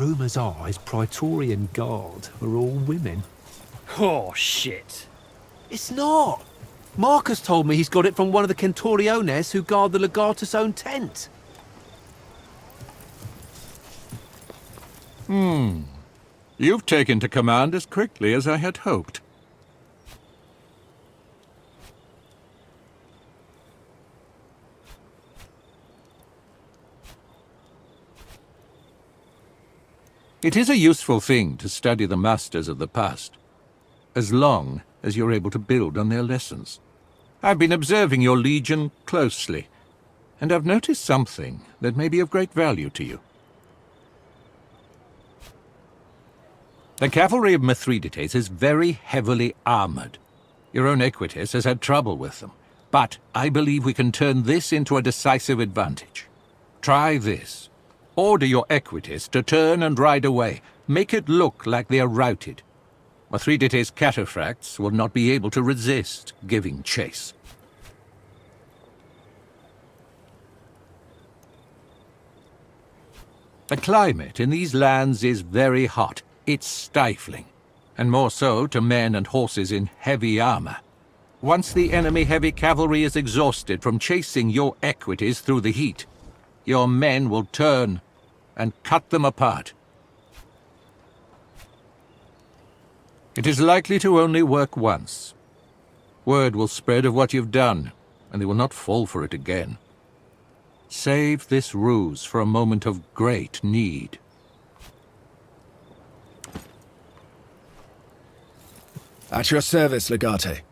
Rumours are his Praetorian Guard are all women. Oh, shit. It's not! Marcus told me he's got it from one of the Centuriones who guard the Legatus' own tent. You've taken to command as quickly as I had hoped. It is a useful thing to study the masters of the past, as long as you're able to build on their lessons. I've been observing your legion closely, and I've noticed something that may be of great value to you. The cavalry of Mithridates is very heavily armored. Your own Equites has had trouble with them, but I believe we can turn this into a decisive advantage. Try this. Order your Equites to turn and ride away. Make it look like they are routed. Mithridates' cataphracts will not be able to resist giving chase. The climate in these lands is very hot. It's stifling, and more so to men and horses in heavy armor. Once the enemy heavy cavalry is exhausted from chasing your Equites through the heat, your men will turn and cut them apart. It is likely to only work once. Word will spread of what you've done, and they will not fall for it again. Save this ruse for a moment of great need. At your service, Legate.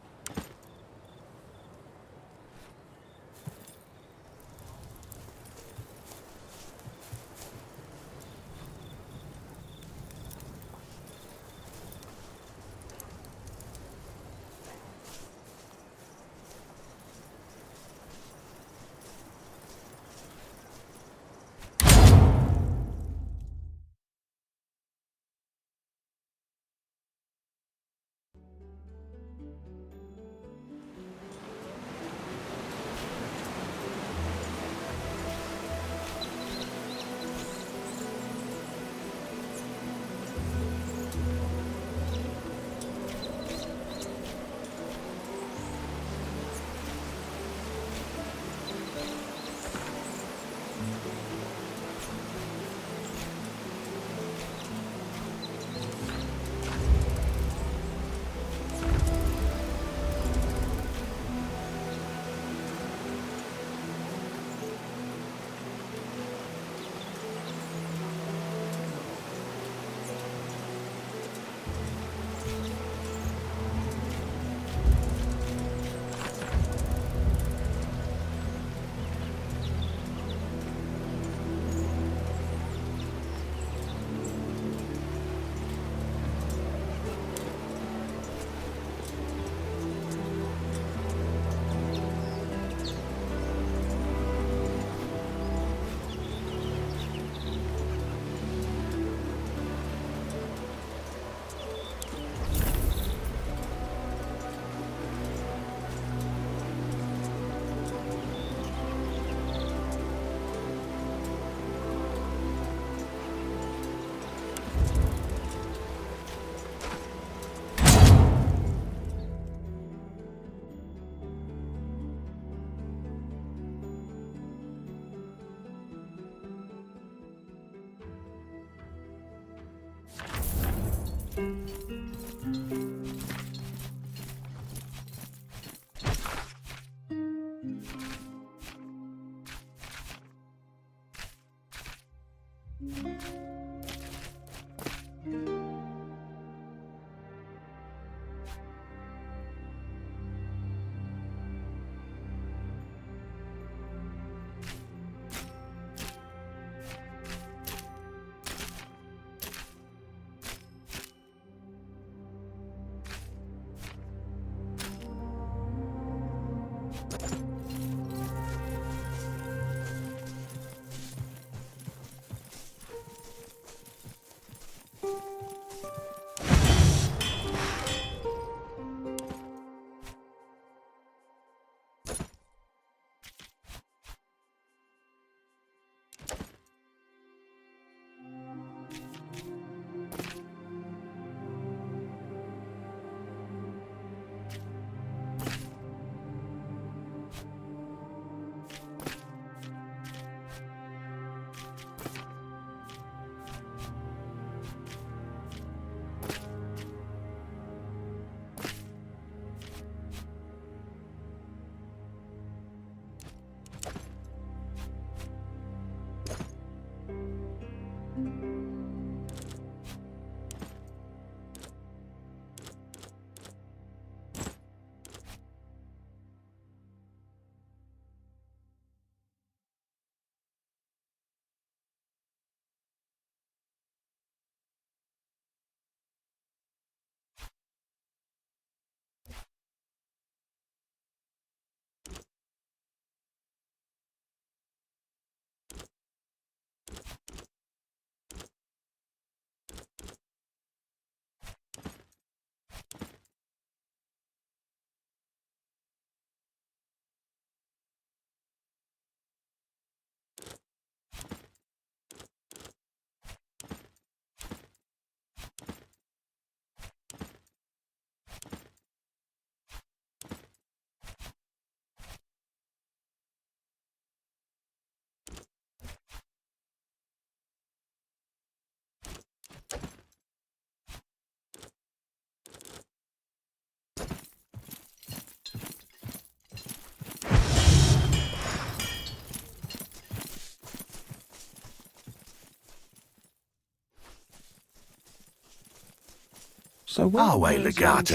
Our way, Legate.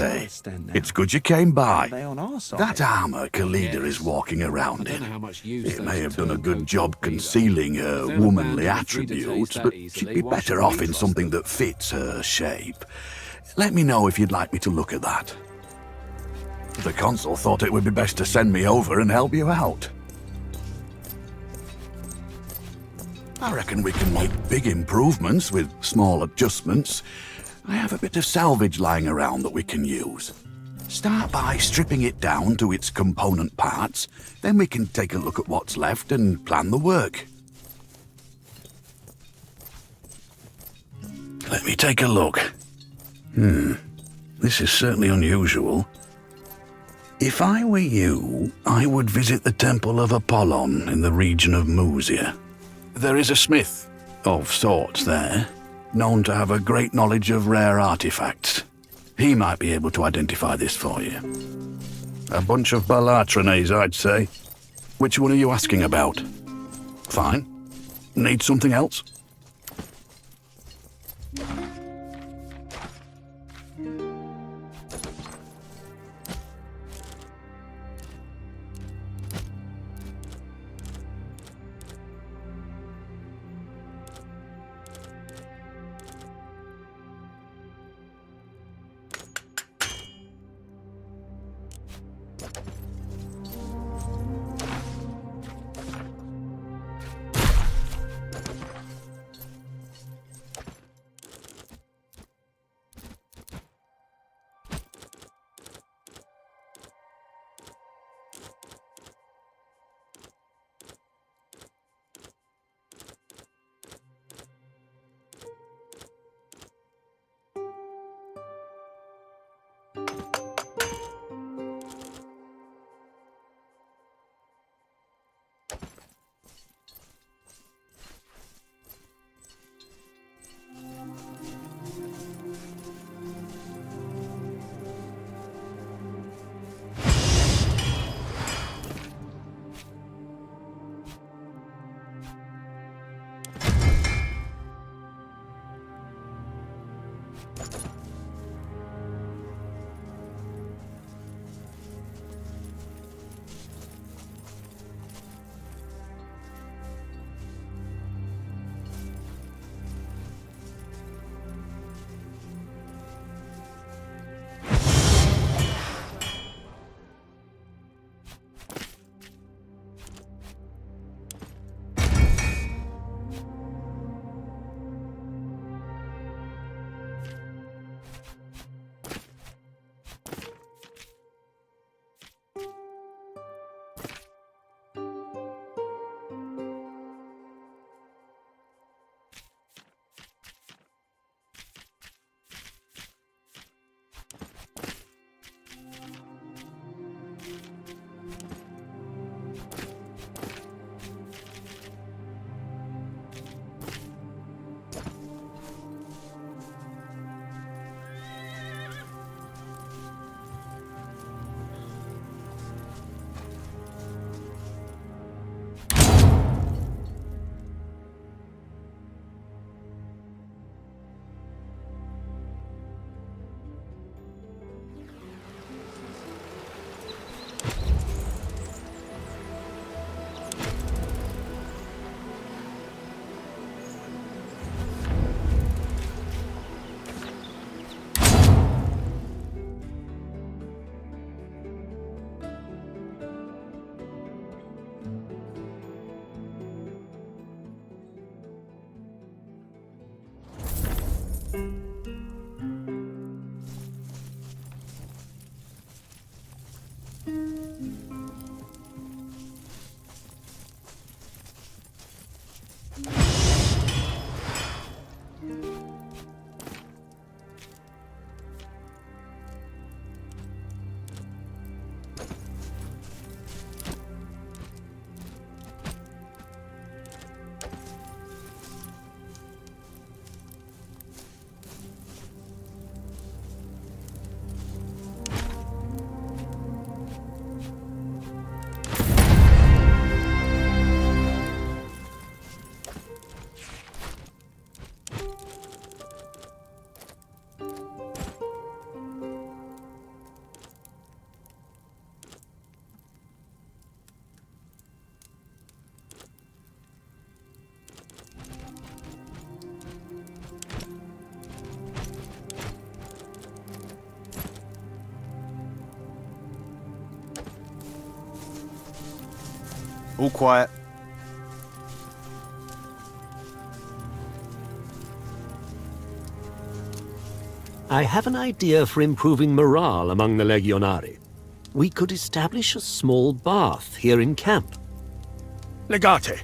It's good you came by. That armor Kalida is walking around in. It may have done a good job concealing her womanly attributes, but she'd be better off in something that fits her shape. Let me know if you'd like me to look at that. The consul thought it would be best to send me over and help you out. I reckon we can make big improvements with small adjustments. I have a bit of salvage lying around that we can use. Start by stripping it down to its component parts, then we can take a look at what's left and plan the work. Let me take a look. This is certainly unusual. If I were you, I would visit the Temple of Apollon in the region of Mysia. There is a smith, of sorts there, known to have a great knowledge of rare artifacts. He might be able to identify this for you. A bunch of Balatronés, I'd say. Which one are you asking about? Fine. Need something else? All quiet. I have an idea for improving morale among the Legionari. We could establish a small bath here in camp. Legate,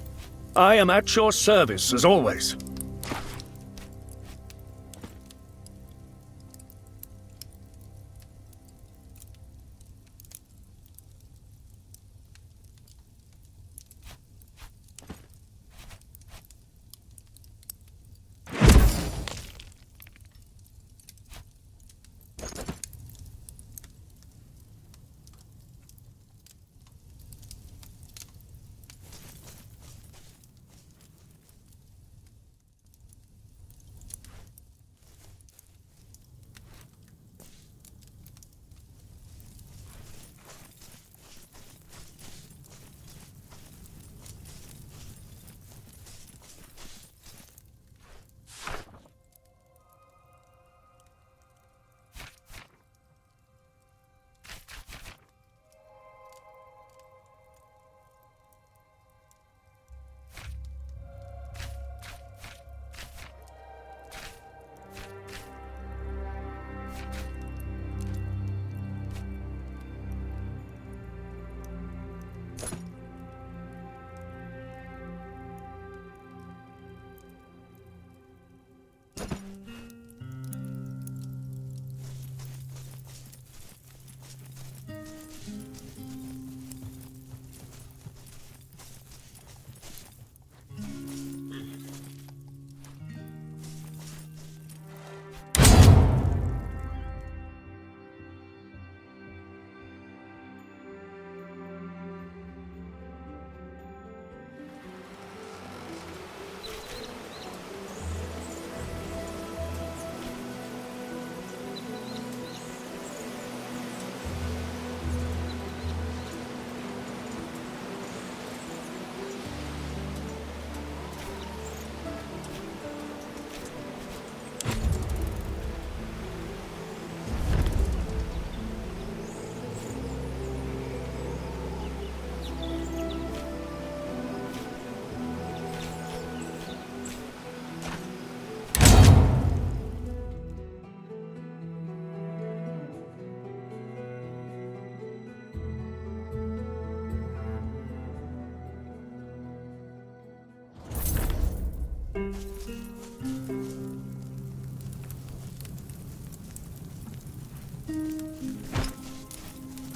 I am at your service as always.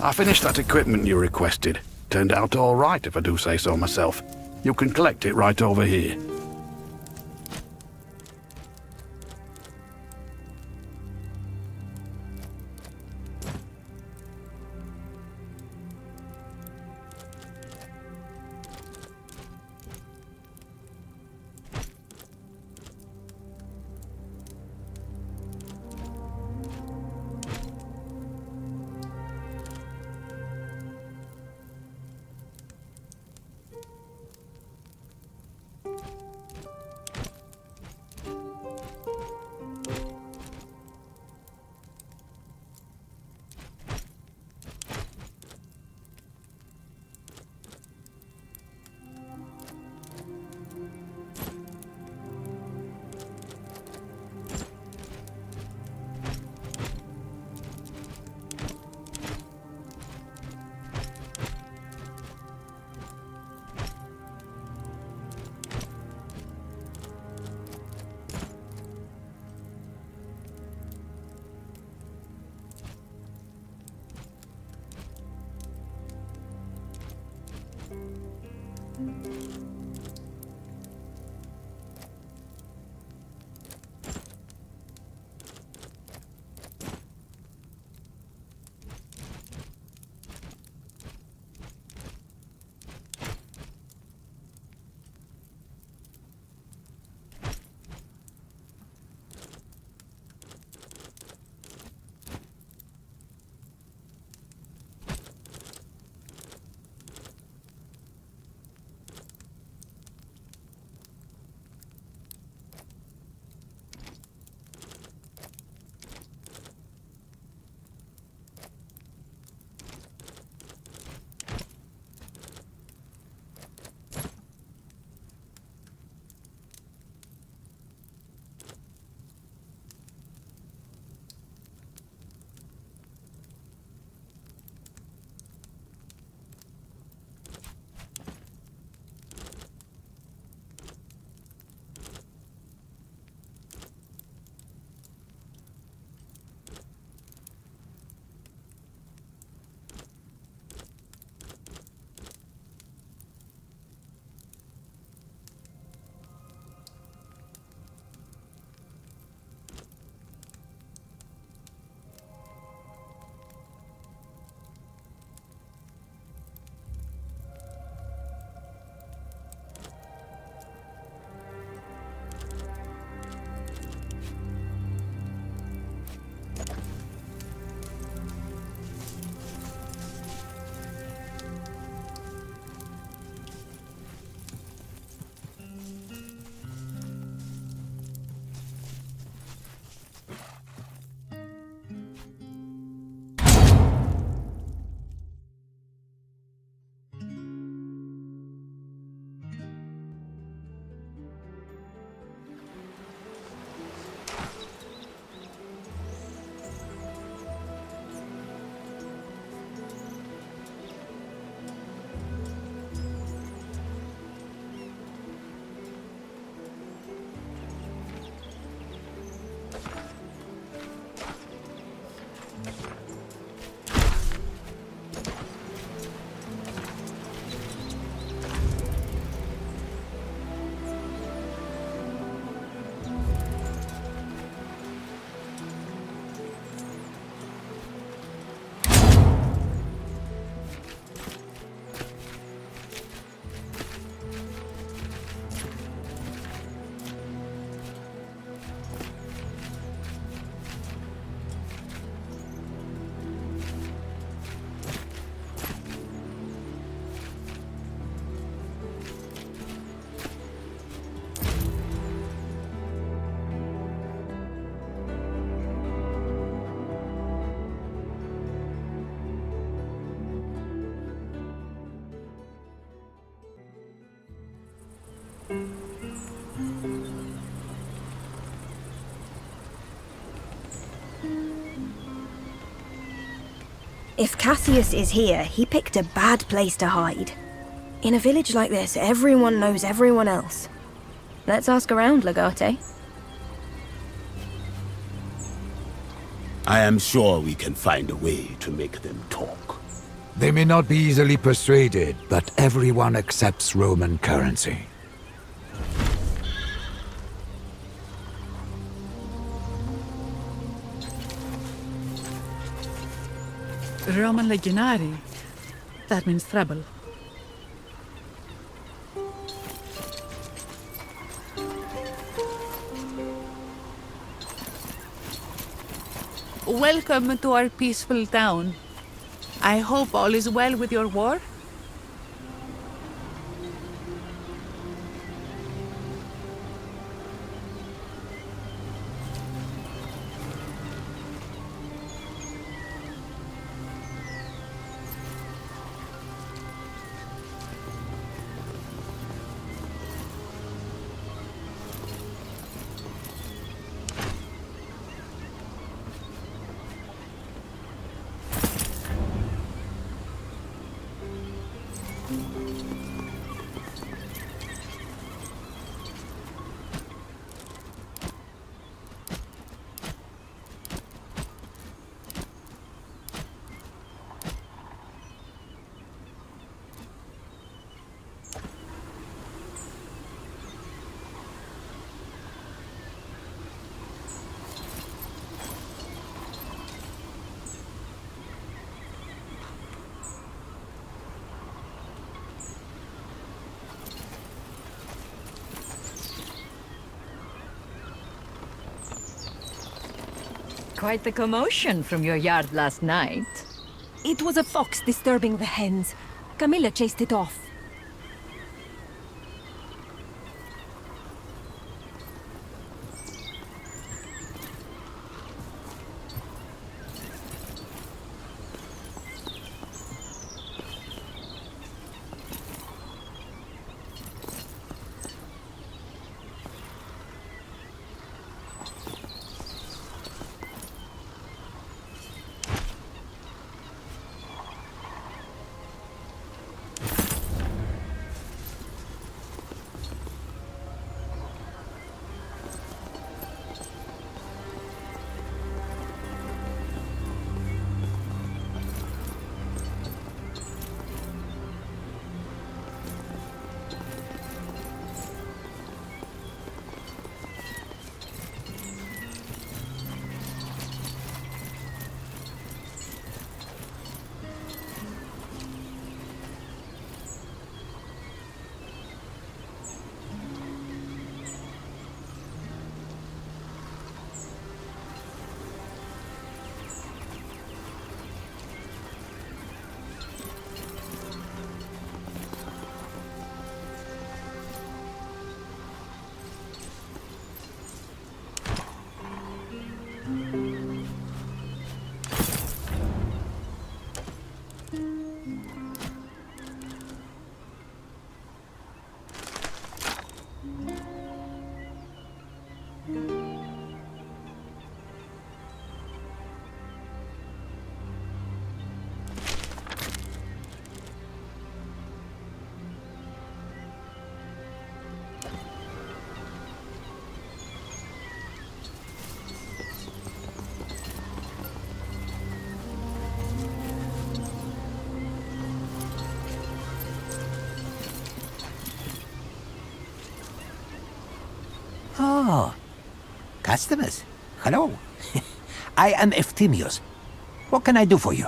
I finished that equipment you requested. Turned out all right, if I do say so myself. You can collect it right over here. If Cassius is here, he picked a bad place to hide. In a village like this, everyone knows everyone else. Let's ask around, Legate. I am sure we can find a way to make them talk. They may not be easily persuaded, but everyone accepts Roman currency. Roman legionari. That means trouble. Welcome to our peaceful town. I hope all is well with your war. Quite the commotion from your yard last night. It was a fox disturbing the hens. Camilla chased it off. Oh, customers. Hello. I am Efthymios. What can I do for you?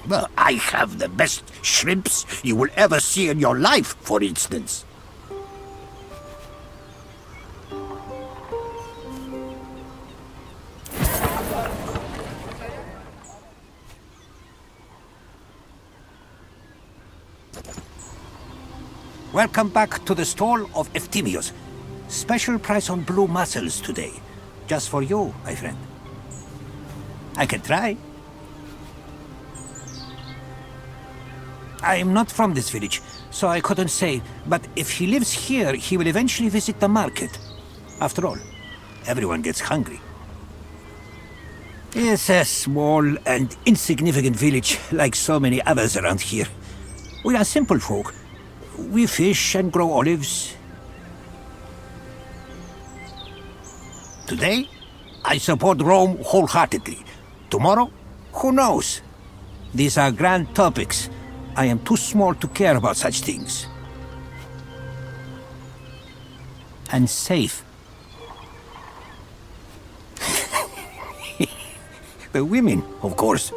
Well, I have the best shrimps you will ever see in your life, for instance. Welcome back to the stall of Efthymios. Special price on blue mussels today. Just for you, my friend. I can try. I am not from this village, so I couldn't say, but if he lives here, he will eventually visit the market. After all, everyone gets hungry. It's a small and insignificant village, like so many others around here. We are simple folk. We fish and grow olives. Today, I support Rome wholeheartedly. Tomorrow, who knows? These are grand topics. I am too small to care about such things. And safe. The women, of course.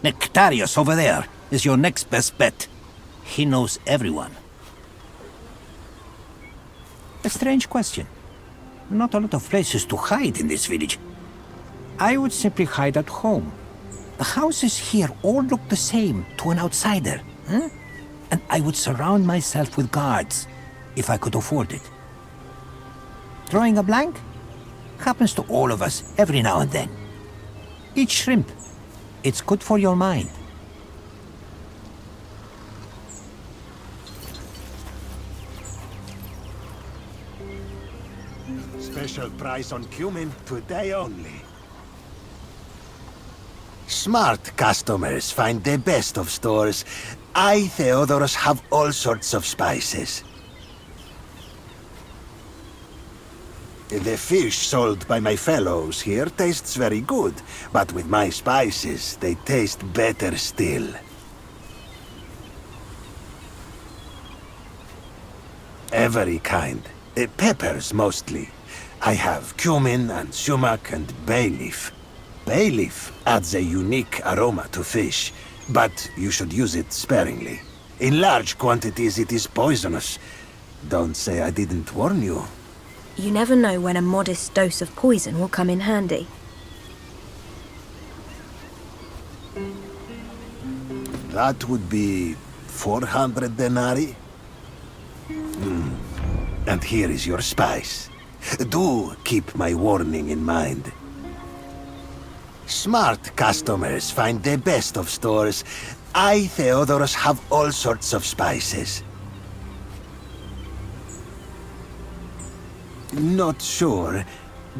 Nektarios over there is your next best bet. He knows everyone. A strange question. Not a lot of places to hide in this village. I would simply hide at home. The houses here all look the same to an outsider. Huh? And I would surround myself with guards, if I could afford it. Drawing a blank? Happens to all of us every now and then. Eat shrimp. It's good for your mind. Special price on cumin today only. Smart customers find the best of stores. I, Theodoros, have all sorts of spices. The fish sold by my fellows here tastes very good, but with my spices, they taste better still. Every kind. Peppers, mostly. I have cumin and sumac and bay leaf. Bay leaf adds a unique aroma to fish, but you should use it sparingly. In large quantities, it is poisonous. Don't say I didn't warn you. You never know when a modest dose of poison will come in handy. That would be 400 denarii? And here is your spice. Do keep my warning in mind. Smart customers find the best of stores. I, Theodoros, have all sorts of spices. Not sure,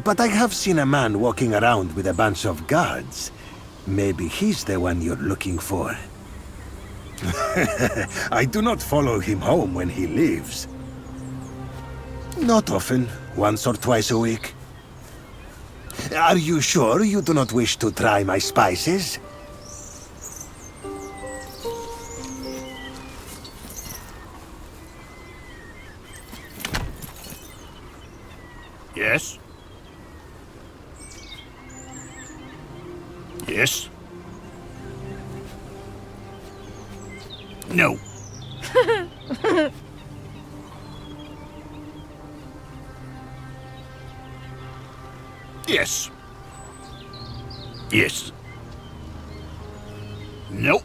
but I have seen a man walking around with a bunch of guards. Maybe he's the one you're looking for. I do not follow him home when he leaves. Not often, once or twice a week. Are you sure you do not wish to try my spices? Yes? Yes? No. Yes. Yes. No.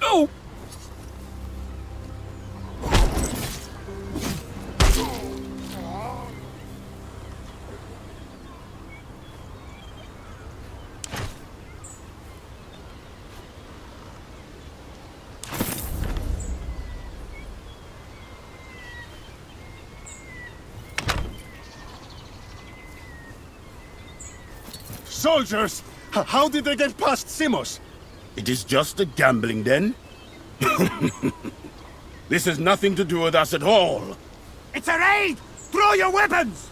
Oh! Soldiers! How did they get past Simos? It is just a gambling den. This has nothing to do with us at all. It's a raid! Throw your weapons!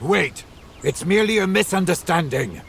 Wait! It's merely a misunderstanding.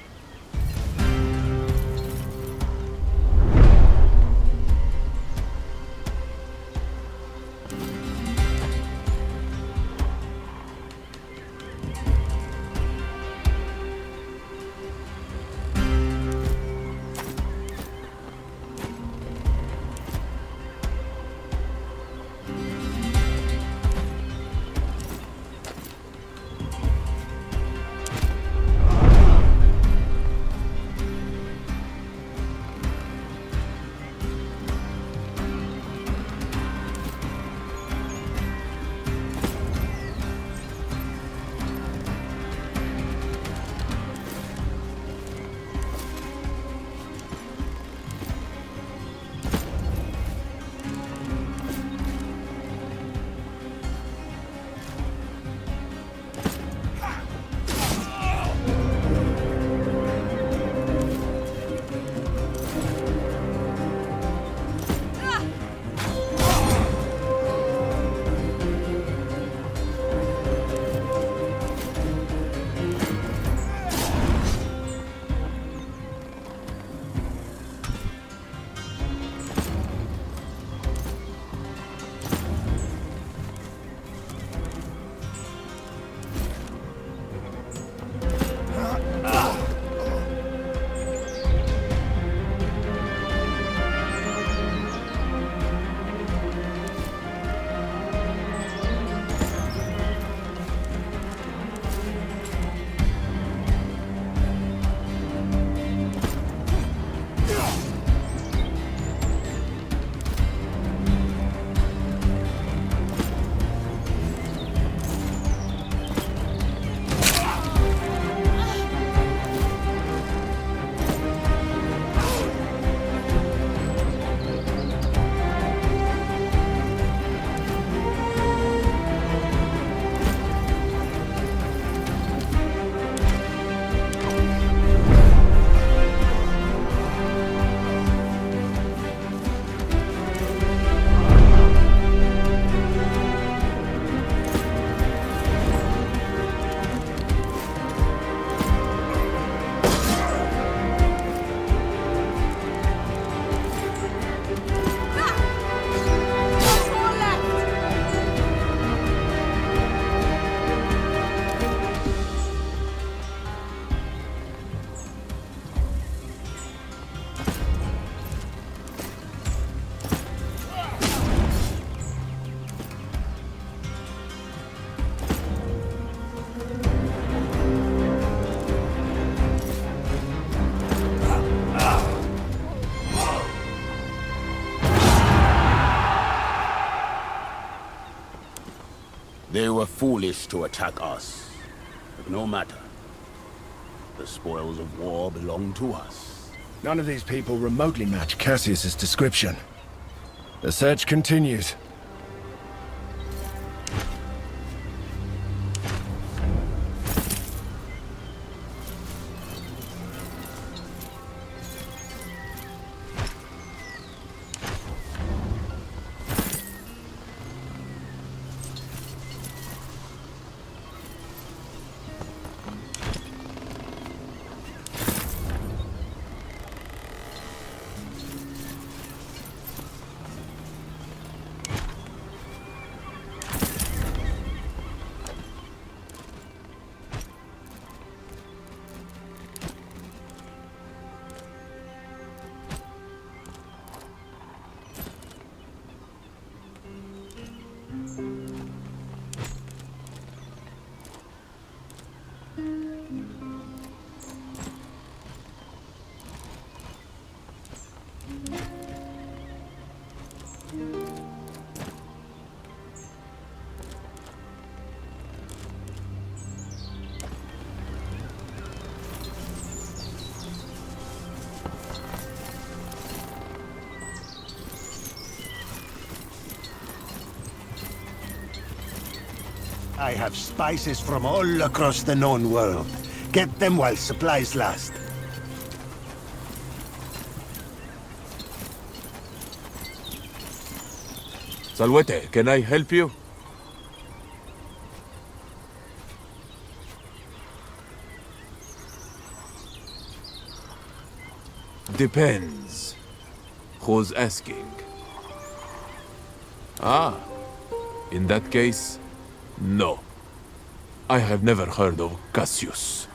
They were foolish to attack us. But no matter. The spoils of war belong to us. None of these people remotely match Cassius's description. The search continues. I have spices from all across the known world. Get them while supplies last. Salvete, can I help you? Depends. Who's asking? Ah, in that case, no. I have never heard of Cassius.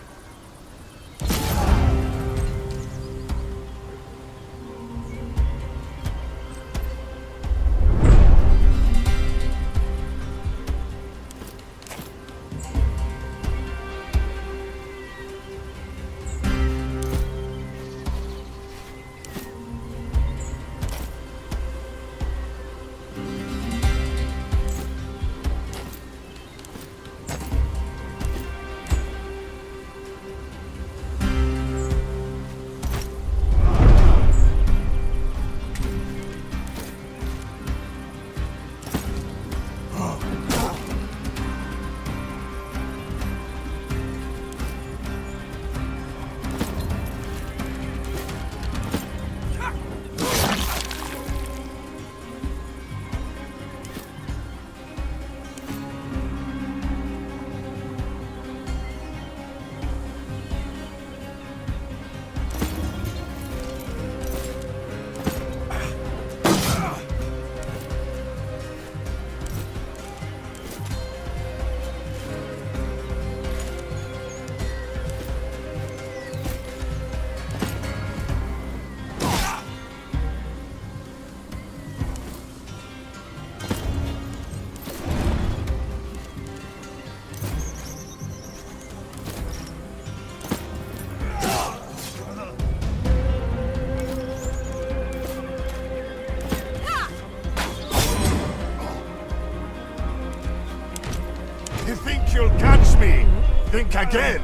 You think you'll catch me? Think again.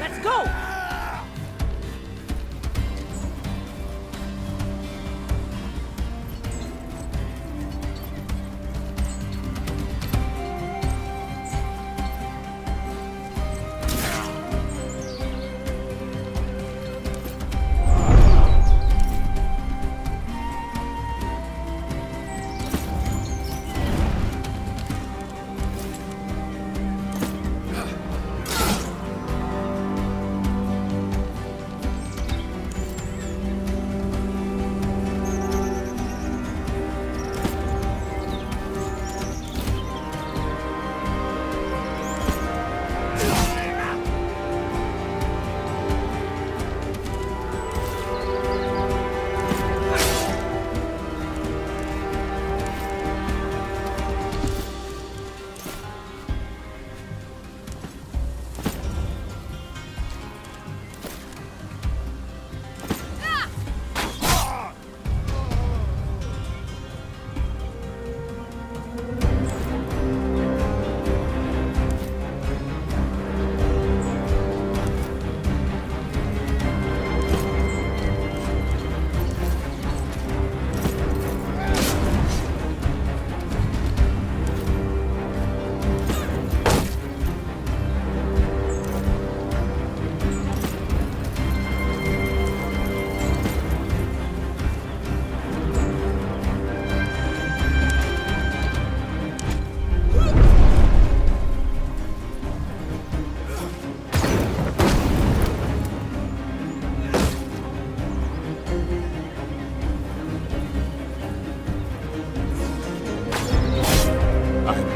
Let's go!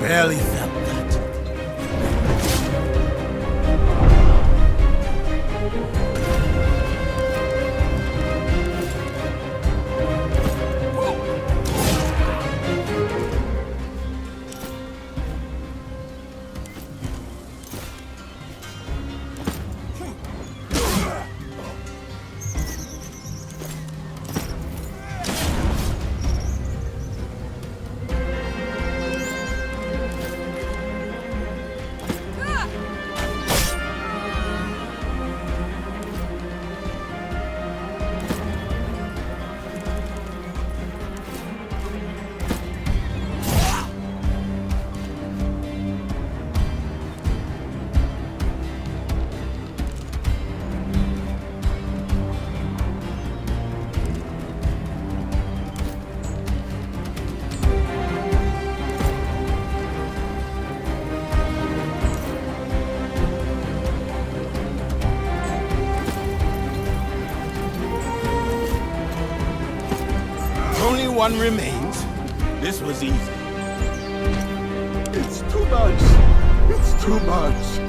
barely felt that. Only one remains. This was easy. It's too much. It's too much.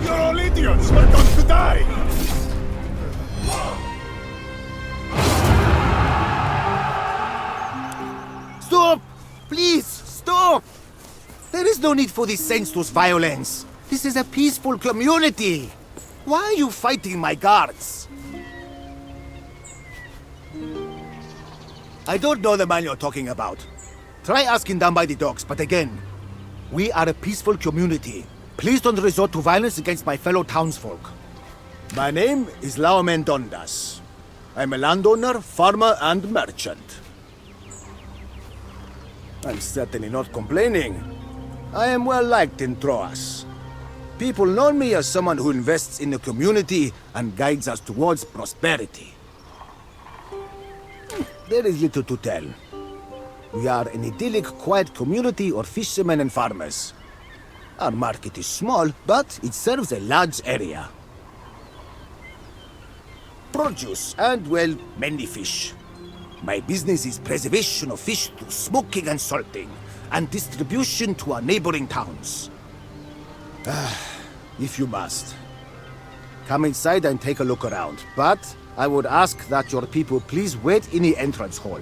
You're all idiots! We're going to die! Stop! Please, stop! There is no need for this senseless violence. This is a peaceful community. Why are you fighting my guards? I don't know the man you're talking about. Try asking down by the docks, but again, we are a peaceful community. Please don't resort to violence against my fellow townsfolk. My name is Laomedontas. I'm a landowner, farmer, and merchant. I'm certainly not complaining. I am well liked in Troas. People know me as someone who invests in the community and guides us towards prosperity. There is little to tell. We are an idyllic, quiet community of fishermen and farmers. Our market is small, but it serves a large area. Produce and, well, many fish. My business is preservation of fish through smoking and salting, and distribution to our neighboring towns. If you must. Come inside and take a look around, but I would ask that your people please wait in the entrance hall.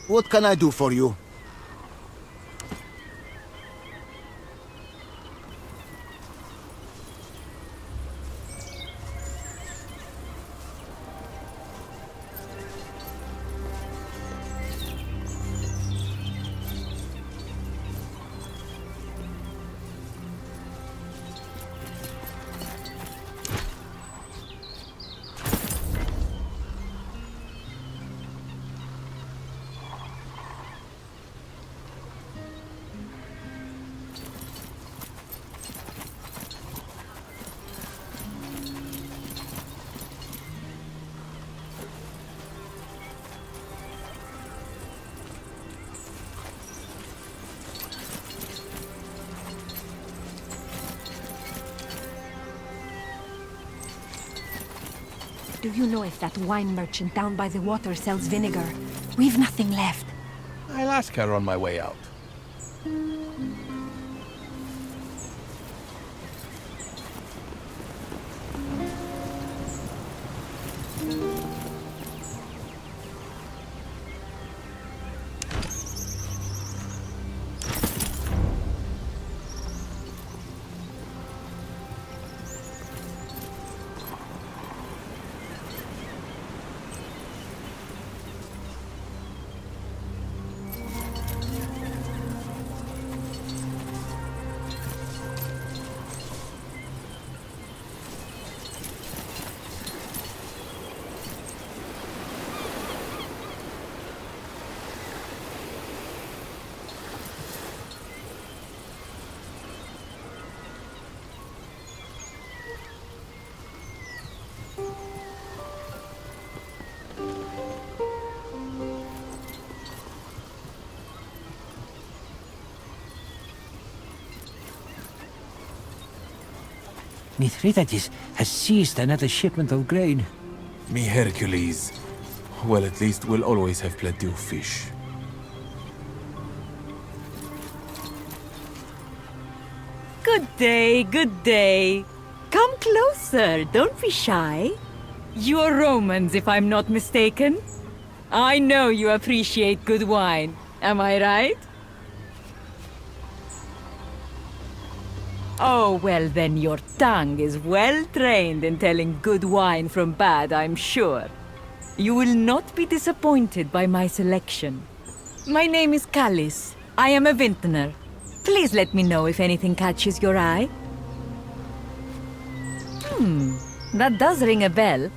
What can I do for you? Do you know if that wine merchant down by the water sells vinegar? We've nothing left. I'll ask her on my way out. Mithridates has seized another shipment of grain. Me Hercules. Well, at least we'll always have plenty of fish. Good day, good day. Come closer, don't be shy. You're Romans, if I'm not mistaken. I know you appreciate good wine, am I right? Oh, well then your tongue is well trained in telling good wine from bad, I'm sure. You will not be disappointed by my selection. My name is Kallis. I am a vintner. Please let me know if anything catches your eye. That does ring a bell.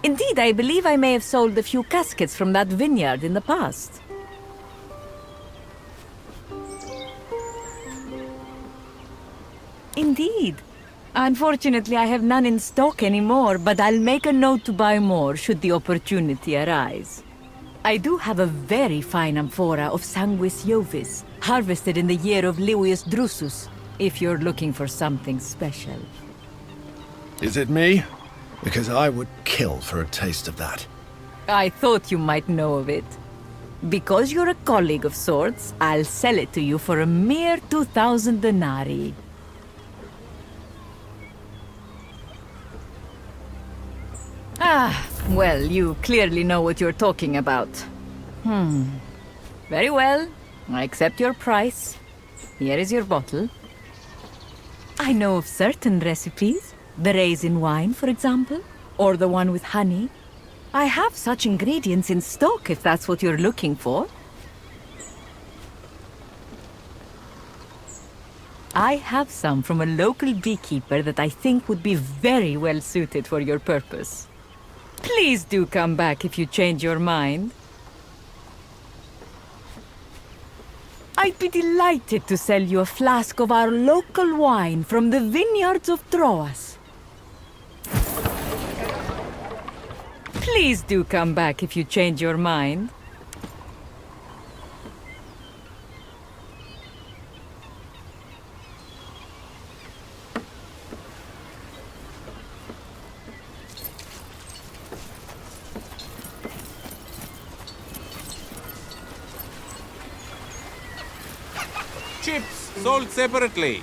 Indeed, I believe I may have sold a few caskets from that vineyard in the past. Indeed. Unfortunately, I have none in stock anymore, but I'll make a note to buy more should the opportunity arise. I do have a very fine amphora of Sanguis Jovis, harvested in the year of Livius Drusus, if you're looking for something special. Is it me? Because I would kill for a taste of that. I thought you might know of it. Because you're a colleague of sorts, I'll sell it to you for a mere 2,000 denarii. Ah, well, you clearly know what you're talking about. Very well. I accept your price. Here is your bottle. I know of certain recipes. The raisin wine, for example. Or the one with honey. I have such ingredients in stock if that's what you're looking for. I have some from a local beekeeper that I think would be very well suited for your purpose. Please do come back if you change your mind. I'd be delighted to sell you a flask of our local wine from the vineyards of Troas. Please do come back if you change your mind. Chips sold separately.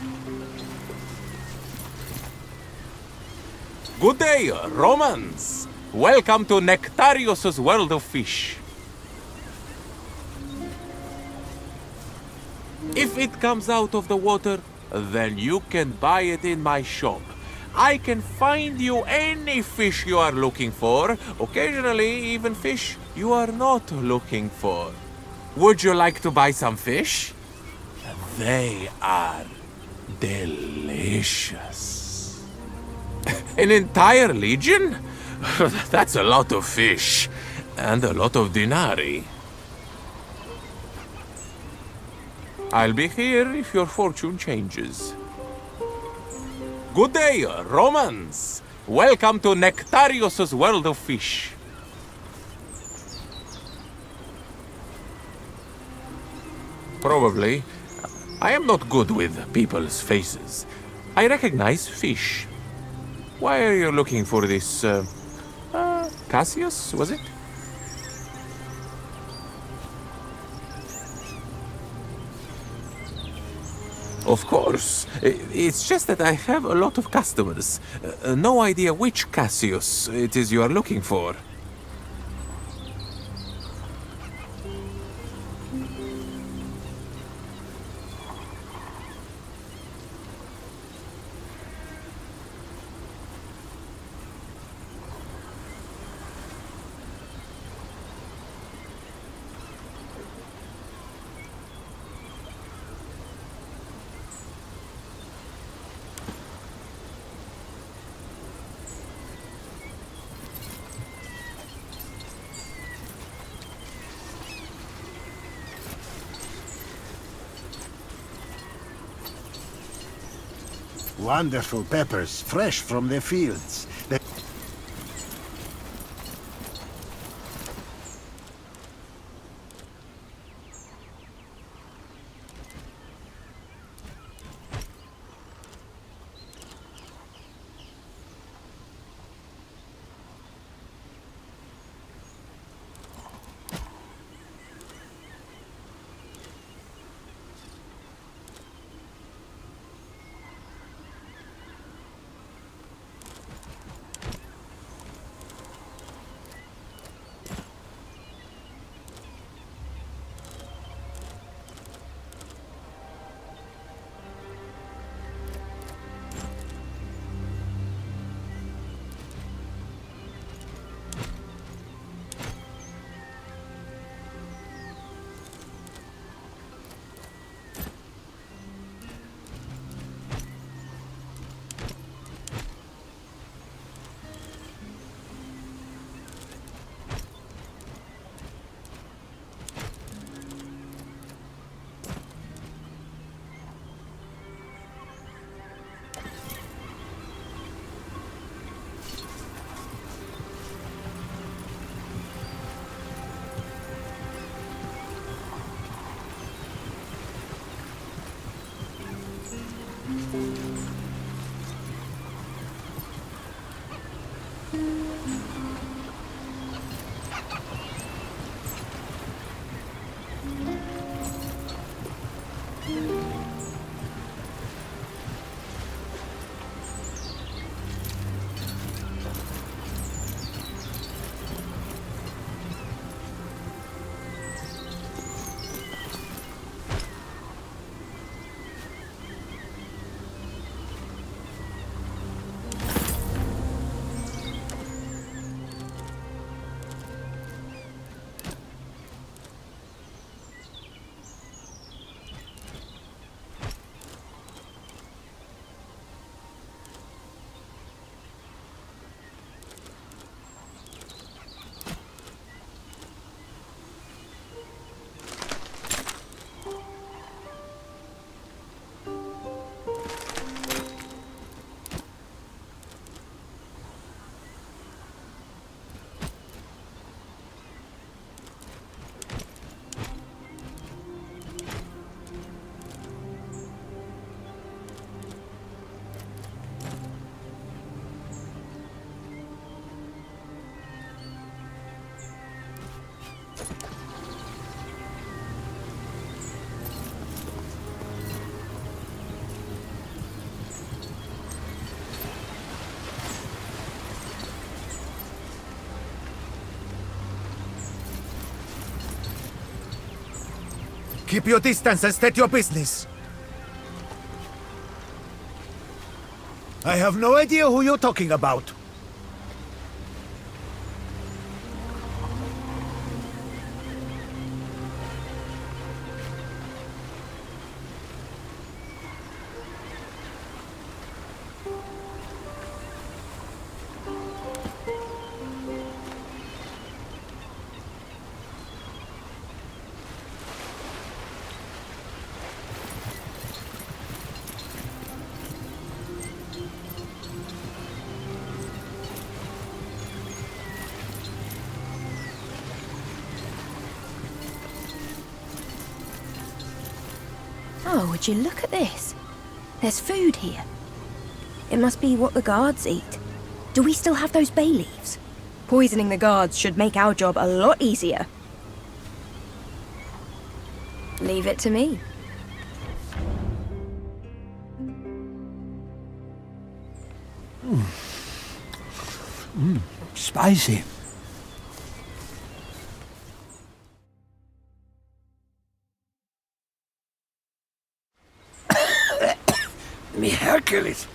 Good day, Romans. Welcome to Nektarios' world of fish. If it comes out of the water, then you can buy it in my shop. I can find you any fish you are looking for, occasionally even fish you are not looking for. Would you like to buy some fish? They are delicious. An entire legion? That's a lot of fish, and a lot of denarii. I'll be here if your fortune changes. Good day, Romans. Welcome to Nektarios' world of fish. Probably. I am not good with people's faces. I recognize fish. Why are you looking for this, Cassius, was it? Of course. It's just that I have a lot of customers. No idea which Cassius it is you are looking for. Wonderful peppers, fresh from the fields. Keep your distance and state your business. I have no idea who you're talking about. Oh, would you look at this? There's food here. It must be what the guards eat. Do we still have those bay leaves? Poisoning the guards should make our job a lot easier. Leave it to me. Spicy. Me Hercules!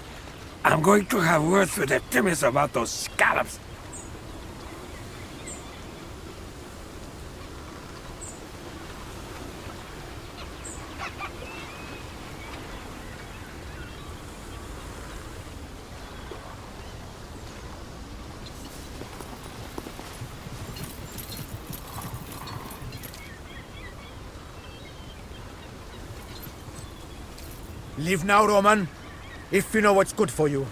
I'm going to have words with Artemis about those scallops. Leave now, Roman, if you know what's good for you.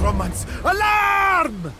Romans, alarm!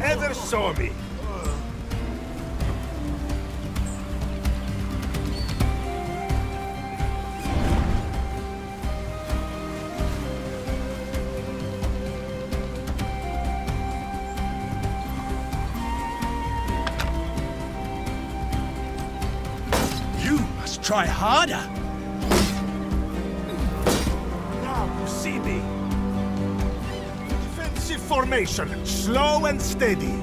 Ever saw me. You must try harder. Now you see me. Defensive formation, slow and steady.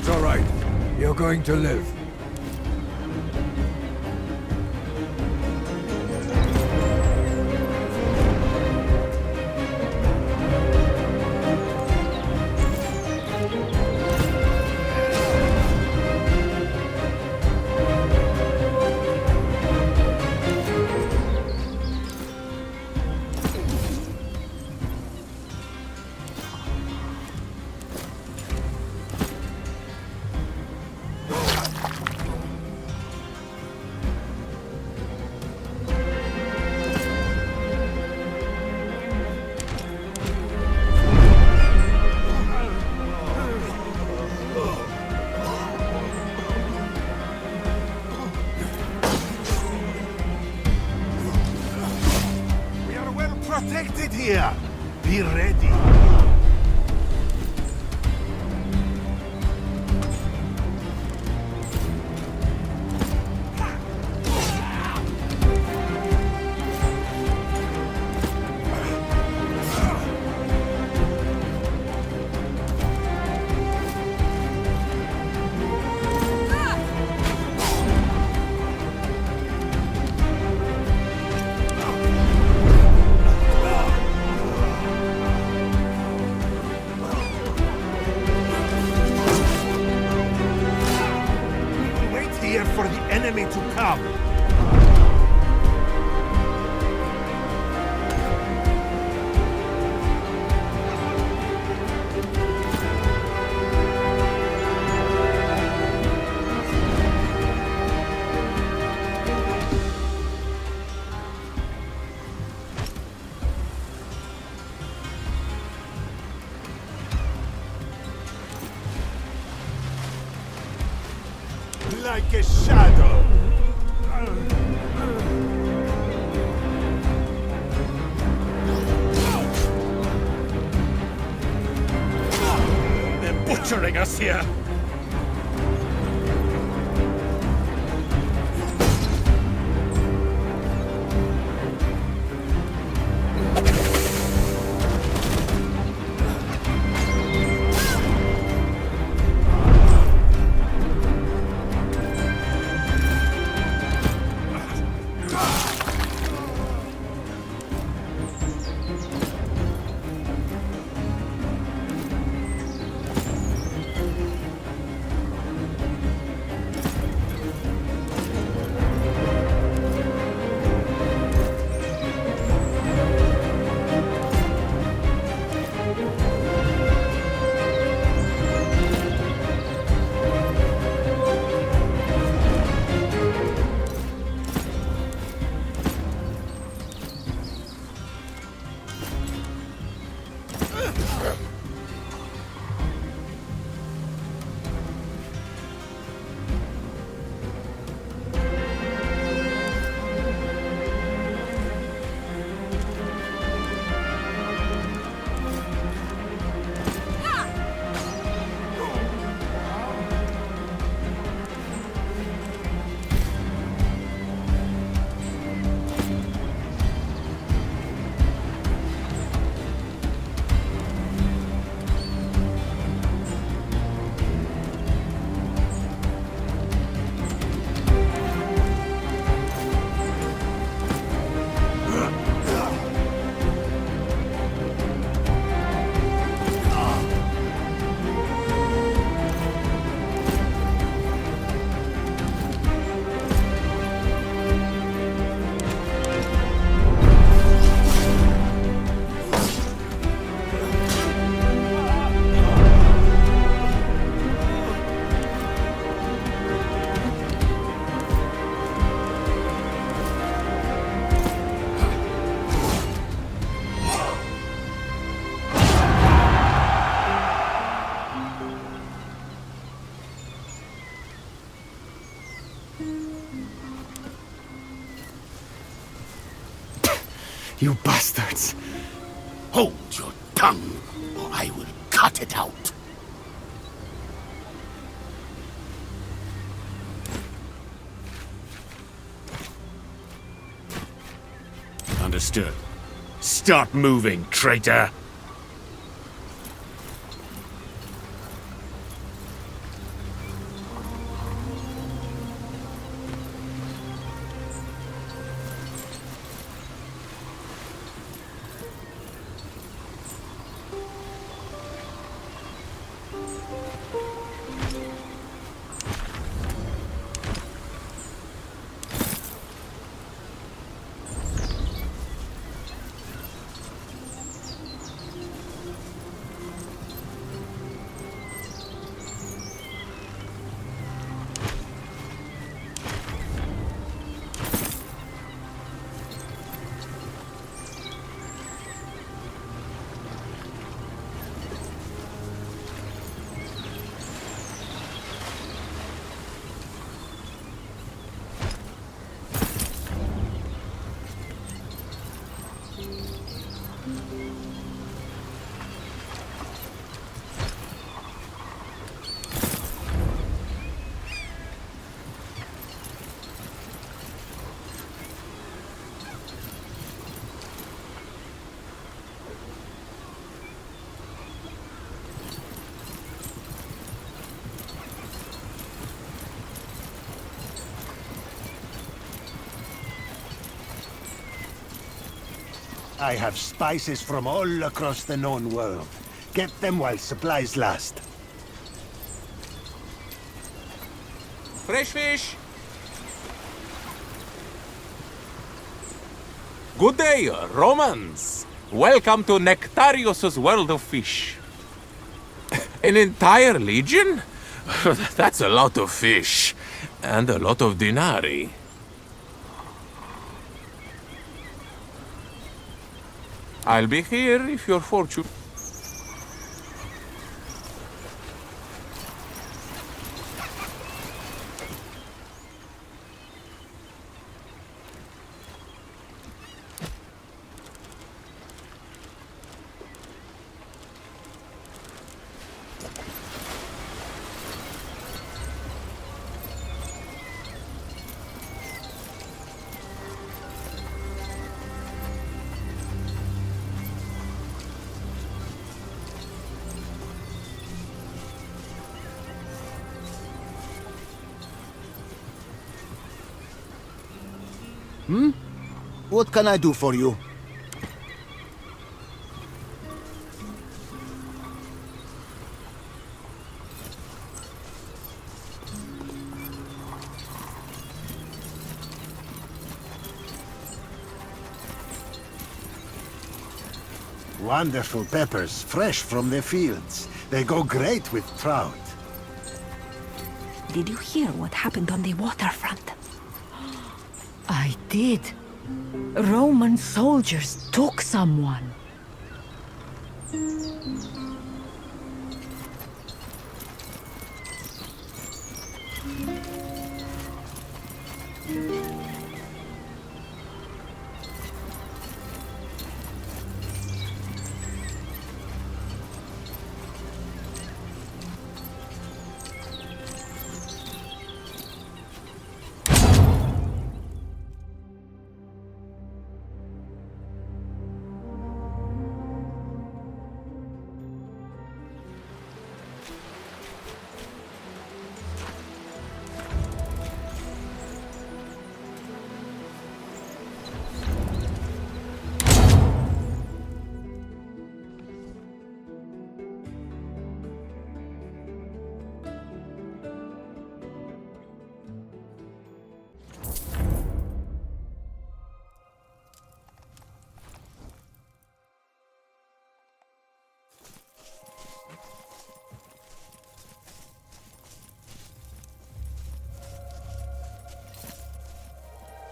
It's all right. You're going to live. Protected here! Be ready! For the enemy to come. Like a shadow. They're butchering us here. You bastards! Hold your tongue, or I will cut it out! Understood. Start moving, traitor! I have spices from all across the known world. Get them while supplies last. Fresh fish! Good day, Romans! Welcome to Nektarios' world of fish. An entire legion? That's a lot of fish. And a lot of denarii. I'll be here if you're fortunate. What can I do for you? Wonderful peppers, fresh from the fields. They go great with trout. Did you hear what happened on the waterfront? I did. Roman soldiers took someone.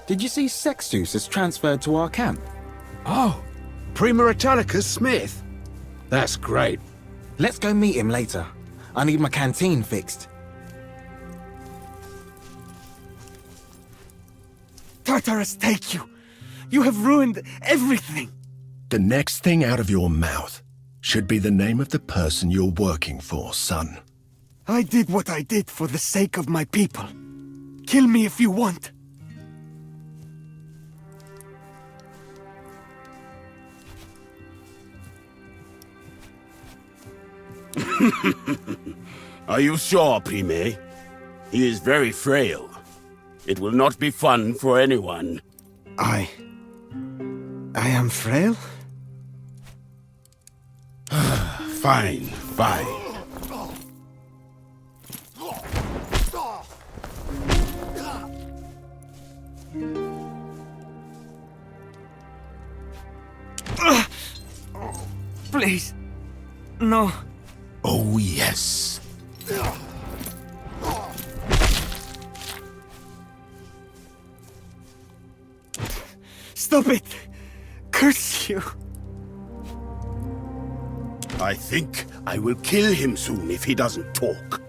Did you see Sextus is transferred to our camp? Oh, Prima Italicus Smith. That's great. Let's go meet him later. I need my canteen fixed. Tartarus, take you! You have ruined everything! The next thing out of your mouth should be the name of the person you're working for, son. I did what I did for the sake of my people. Kill me if you want. Are you sure, Prime? He is very frail. It will not be fun for anyone. I am frail? Fine, fine. Please. No. Oh, yes. Stop it! Curse you! I think I will kill him soon if he doesn't talk.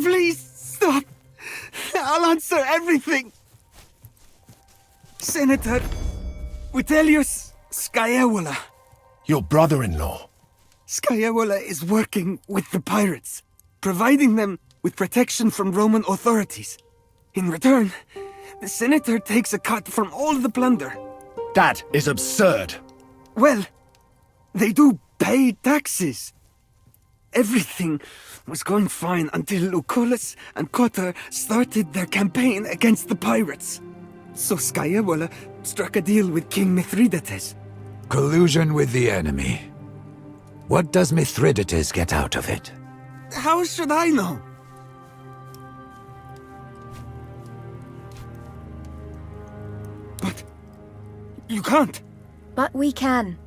Please, stop! I'll answer everything! Senator Vitellius Scaevola. Your brother-in-law. Scaevola is working with the pirates, providing them with protection from Roman authorities. In return, the senator takes a cut from all the plunder. That is absurd. Well, they do pay taxes. Everything was going fine until Lucullus and Cotter started their campaign against the pirates. So Scaevola struck a deal with King Mithridates. Collusion with the enemy. What does Mithridates get out of it? How should I know? But you can't. But we can.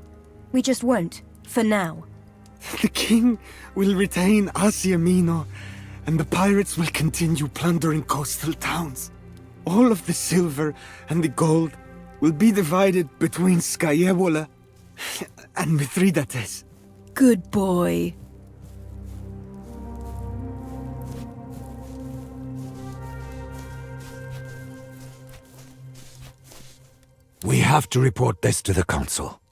We just won't, for now. The king will retain Asia Minor, and the pirates will continue plundering coastal towns. All of the silver and the gold will be divided between Scaevola and Mithridates. Good boy. We have to report this to the council.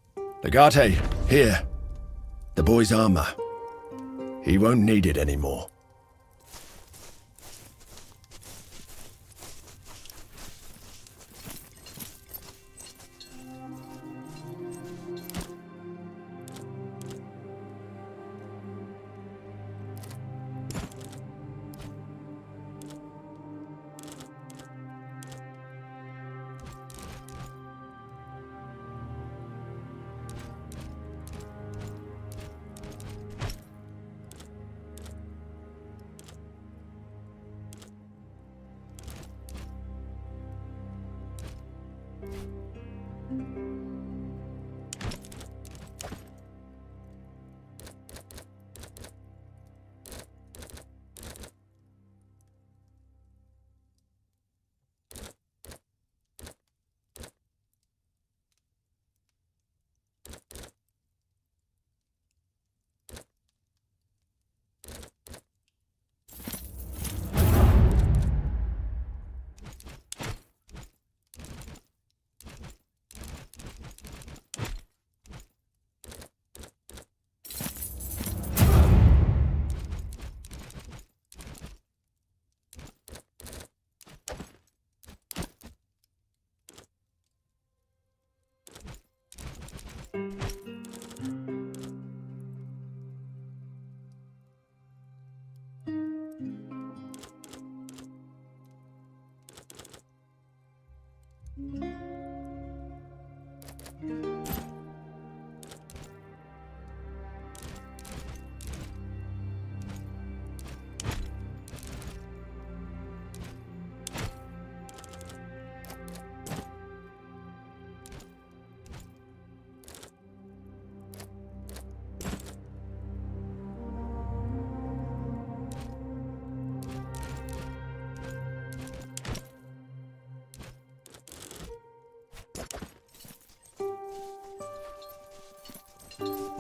Legate, here. The boy's armor. He won't need it anymore.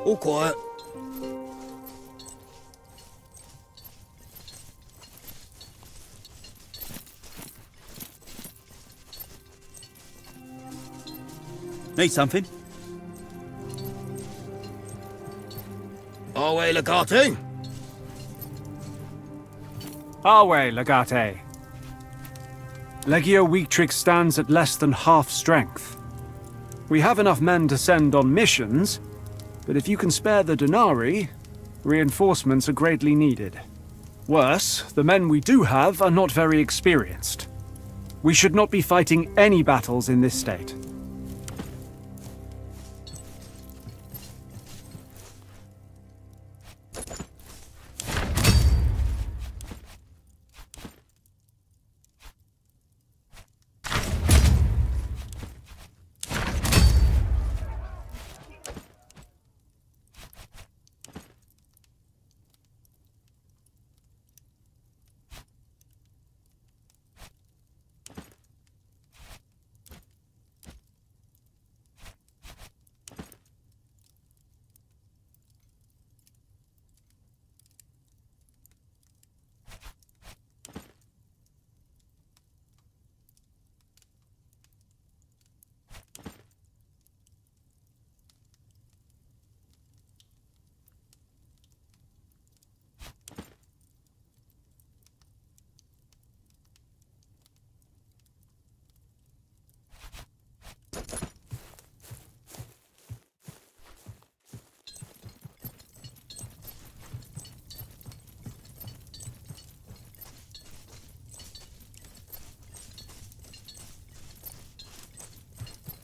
All quiet. Need something? Away, Legate. Away, Legate. Legio Weaktrix stands at less than half strength. We have enough men to send on missions, but if you can spare the denarii, reinforcements are greatly needed. Worse, the men we do have are not very experienced. We should not be fighting any battles in this state.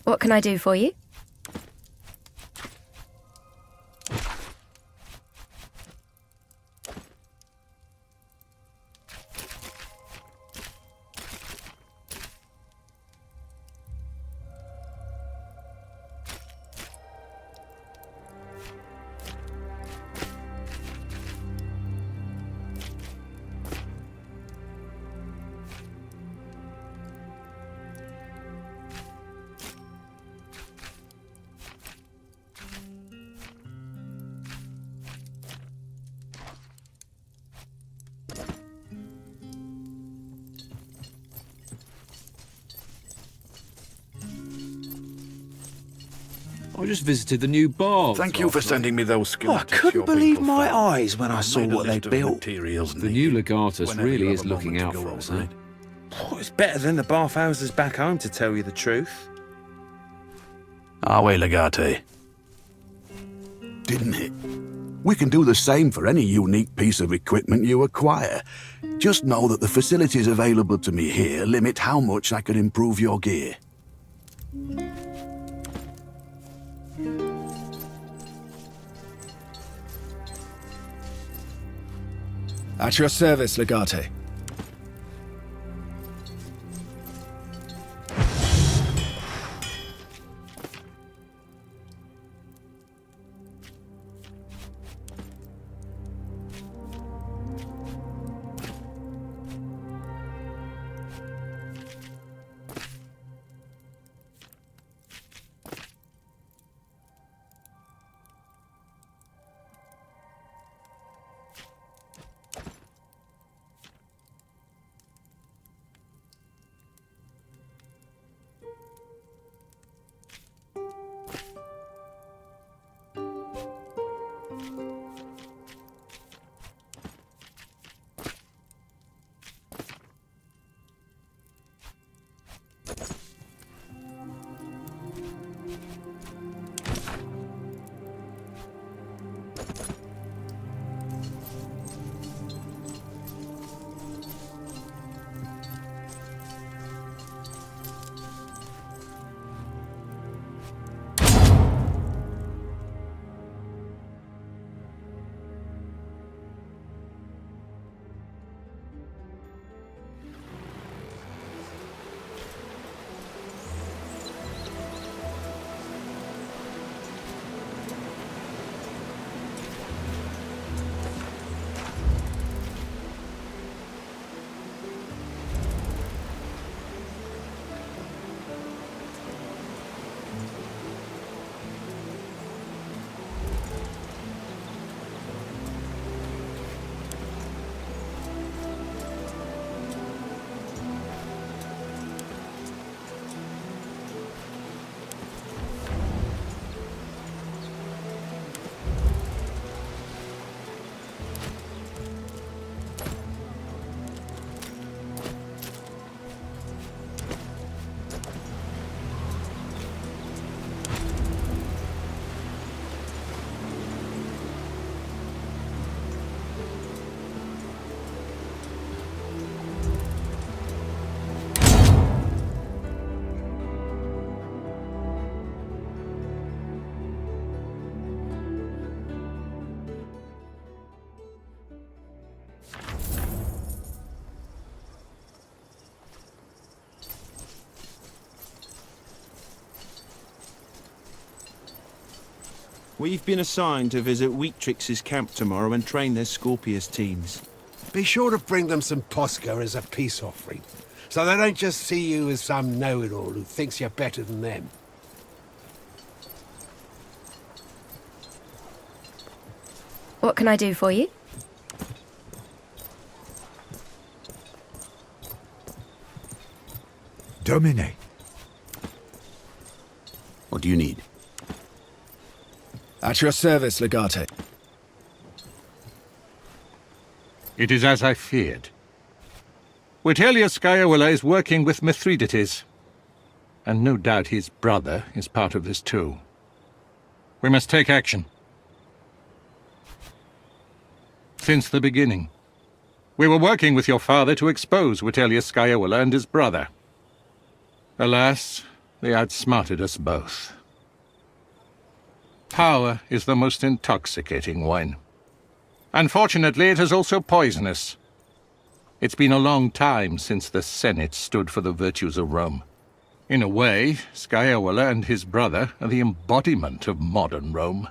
What can I do for you? I just visited the new bar. Thank you for sending me those schematics. I couldn't your believe people my found. eyes when I saw Made a what list they'd of built. materials The new Legatus whenever really you is have a looking moment out to go for us, over eh? it. Oh, it's better than the bathhouses back home, to tell you the truth. Are we, Legate? Didn't it? We can do the same for any unique piece of equipment you acquire. Just know that the facilities available to me here limit how much I can improve your gear. At your service, Legate. We've been assigned to visit Weetrix's camp tomorrow and train their Scorpius teams. Be sure to bring them some Posca as a peace offering, so they don't just see you as some know-it-all who thinks you're better than them. What can I do for you? Domine. What do you need? At your service, Legate. It is as I feared. Witelius Scaevola is working with Mithridates, and no doubt his brother is part of this too. We must take action. Since the beginning, we were working with your father to expose Witelius Scaevola and his brother. Alas, they outsmarted us both. Power is the most intoxicating wine. Unfortunately, it is also poisonous. It's been a long time since the Senate stood for the virtues of Rome. In a way, Scaevola and his brother are the embodiment of modern Rome.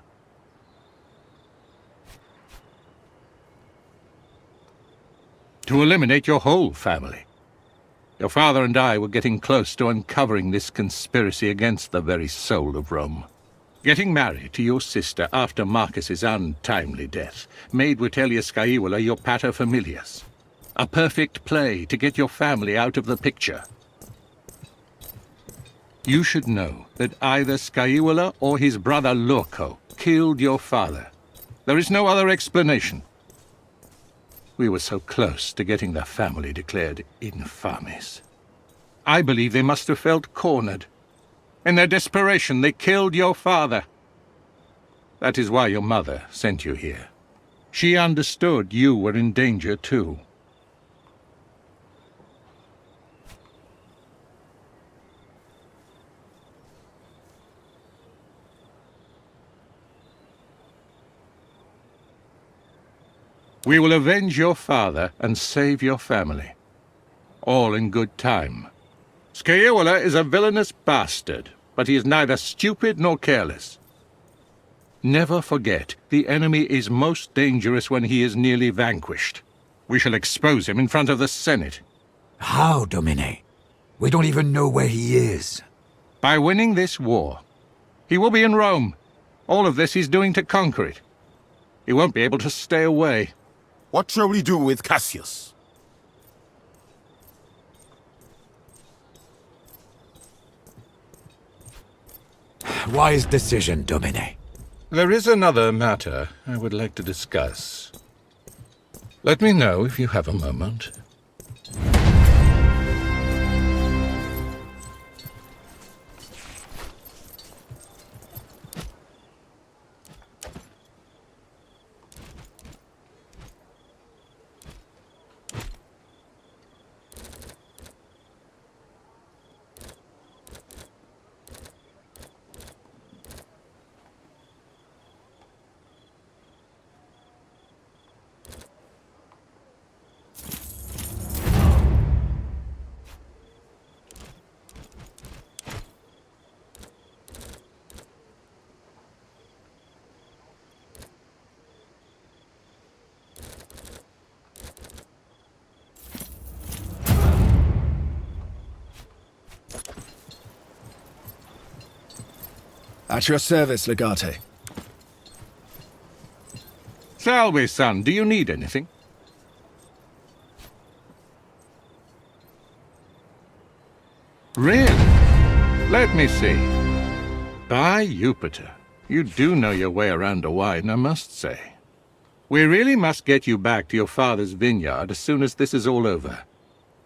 To eliminate your whole family. Your father and I were getting close to uncovering this conspiracy against the very soul of Rome. Getting married to your sister after Marcus's untimely death made Vitellius Scaevola your paterfamilias. A perfect play to get your family out of the picture. You should know that either Scaevola or his brother Lorco killed your father. There is no other explanation. We were so close to getting the family declared infames. I believe they must have felt cornered. In their desperation, they killed your father. That is why your mother sent you here. She understood you were in danger too. We will avenge your father and save your family. All in good time. Scaevola is a villainous bastard, but he is neither stupid nor careless. Never forget, the enemy is most dangerous when he is nearly vanquished. We shall expose him in front of the Senate. How, Domine? We don't even know where he is. By winning this war. He will be in Rome. All of this he's doing to conquer it. He won't be able to stay away. What shall we do with Cassius? Wise decision, Domine. There is another matter I would like to discuss. Let me know if you have a moment. At your service, Legate. Salve, son. Do you need anything? Really? Let me see. By Jupiter, you do know your way around a wine, I must say. We really must get you back to your father's vineyard as soon as this is all over.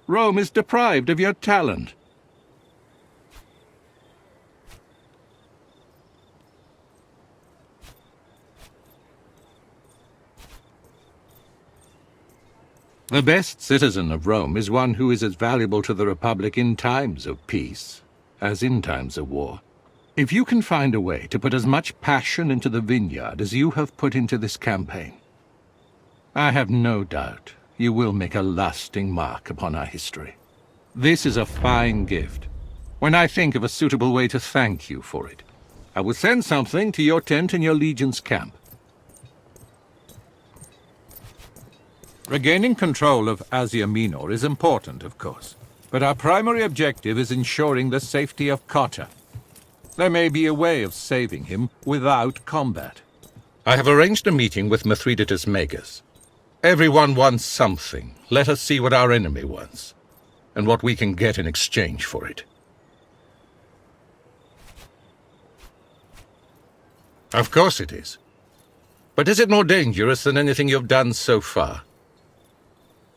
Rome is deprived of your talent. The best citizen of Rome is one who is as valuable to the Republic in times of peace as in times of war. If you can find a way to put as much passion into the vineyard as you have put into this campaign, I have no doubt you will make a lasting mark upon our history. This is a fine gift. When I think of a suitable way to thank you for it, I will send something to your tent in your legion's camp. Regaining control of Asia Minor is important, of course, but our primary objective is ensuring the safety of Cotta. There may be a way of saving him without combat. I have arranged a meeting with Mithridates' Magus. Everyone wants something. Let us see what our enemy wants, and what we can get in exchange for it. Of course it is. But is it more dangerous than anything you've done so far?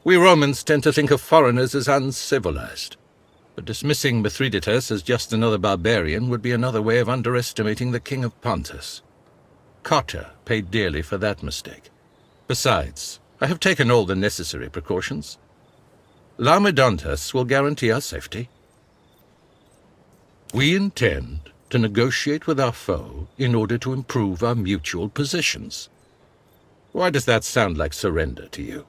We Romans tend to think of foreigners as uncivilized, but dismissing Mithridates as just another barbarian would be another way of underestimating the King of Pontus. Cotta paid dearly for that mistake. Besides, I have taken all the necessary precautions. Laomedontas will guarantee our safety. We intend to negotiate with our foe in order to improve our mutual positions. Why does that sound like surrender to you?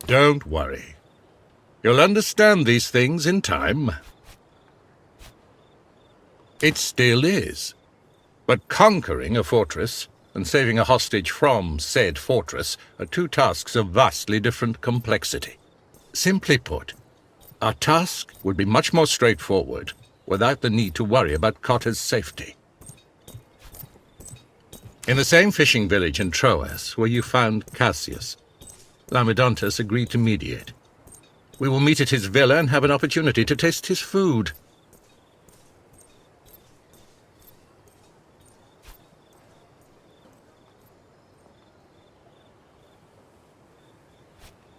Don't worry. You'll understand these things in time. It still is. But conquering a fortress and saving a hostage from said fortress are two tasks of vastly different complexity. Simply put, our task would be much more straightforward without the need to worry about Cotter's safety. In the same fishing village in Troas where you found Cassius, Laomedontas agreed to mediate. We will meet at his villa and have an opportunity to taste his food.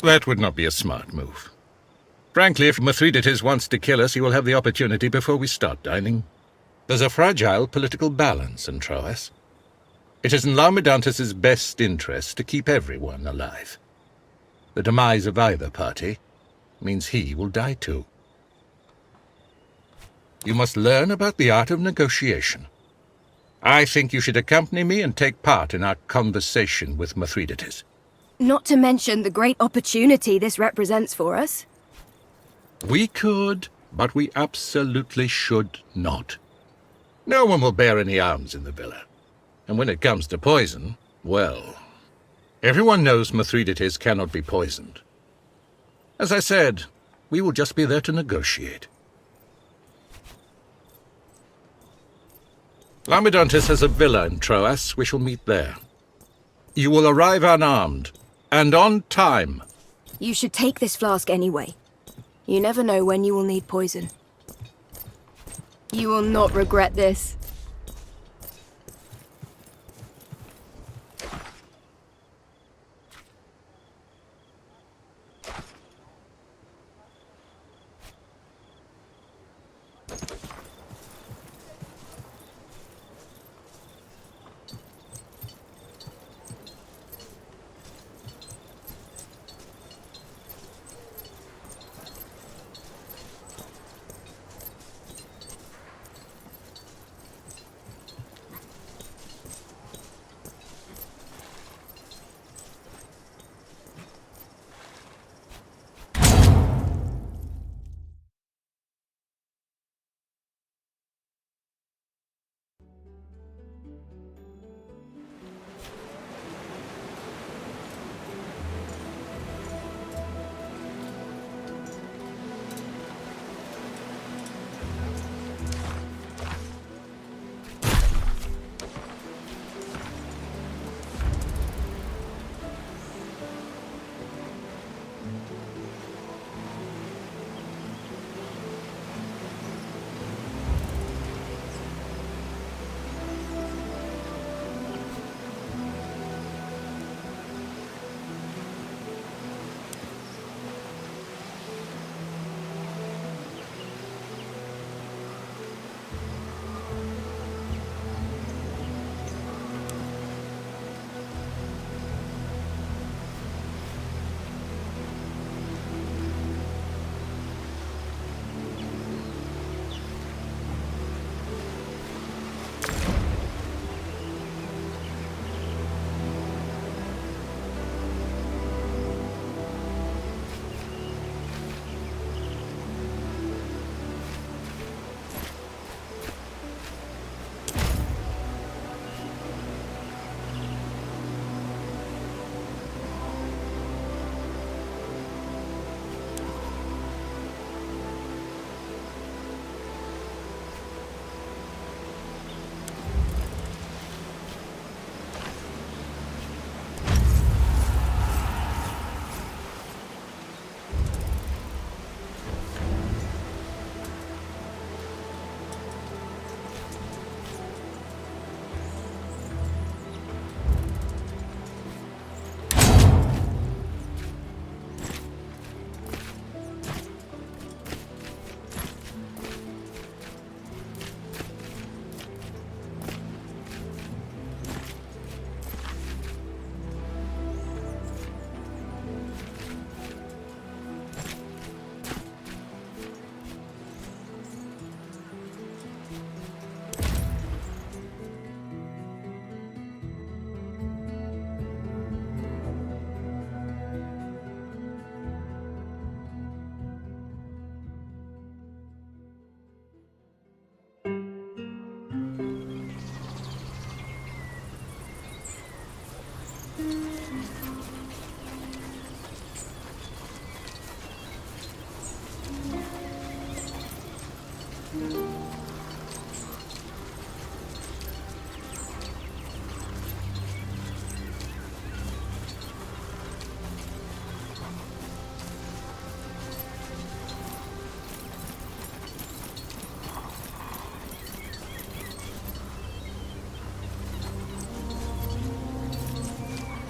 That would not be a smart move. Frankly, if Mithridates wants to kill us, he will have the opportunity before we start dining. There's a fragile political balance in Troas. It is in Laomedontas' best interest to keep everyone alive. The demise of either party means he will die too. You must learn about the art of negotiation. I think you should accompany me and take part in our conversation with Mithridates. Not to mention the great opportunity this represents for us. We could, but we absolutely should not. No one will bear any arms in the villa. And when it comes to poison, well, everyone knows Mithridates cannot be poisoned. As I said, we will just be there to negotiate. Laomedontas has a villa in Troas. We shall meet there. You will arrive unarmed, and on time. You should take this flask anyway. You never know when you will need poison. You will not regret this.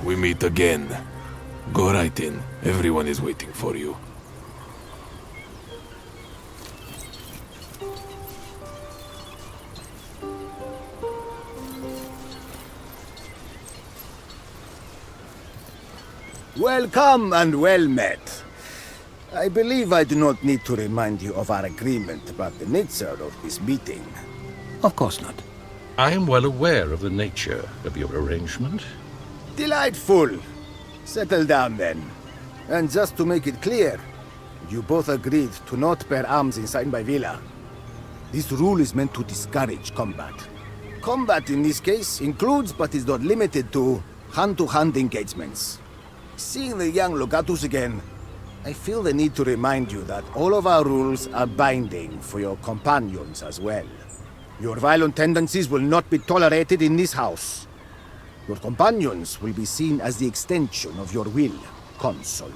We meet again. Go right in. Everyone is waiting for you. Welcome and well met. I believe I do not need to remind you of our agreement about the nature of this meeting. Of course not. I am well aware of the nature of your arrangement. Delightful. Settle down then. And just to make it clear, you both agreed to not bear arms inside my villa. This rule is meant to discourage combat. Combat in this case includes but is not limited to hand-to-hand engagements. Seeing the young Logatus again, I feel the need to remind you that all of our rules are binding for your companions as well. Your violent tendencies will not be tolerated in this house. Your companions will be seen as the extension of your will, Consul.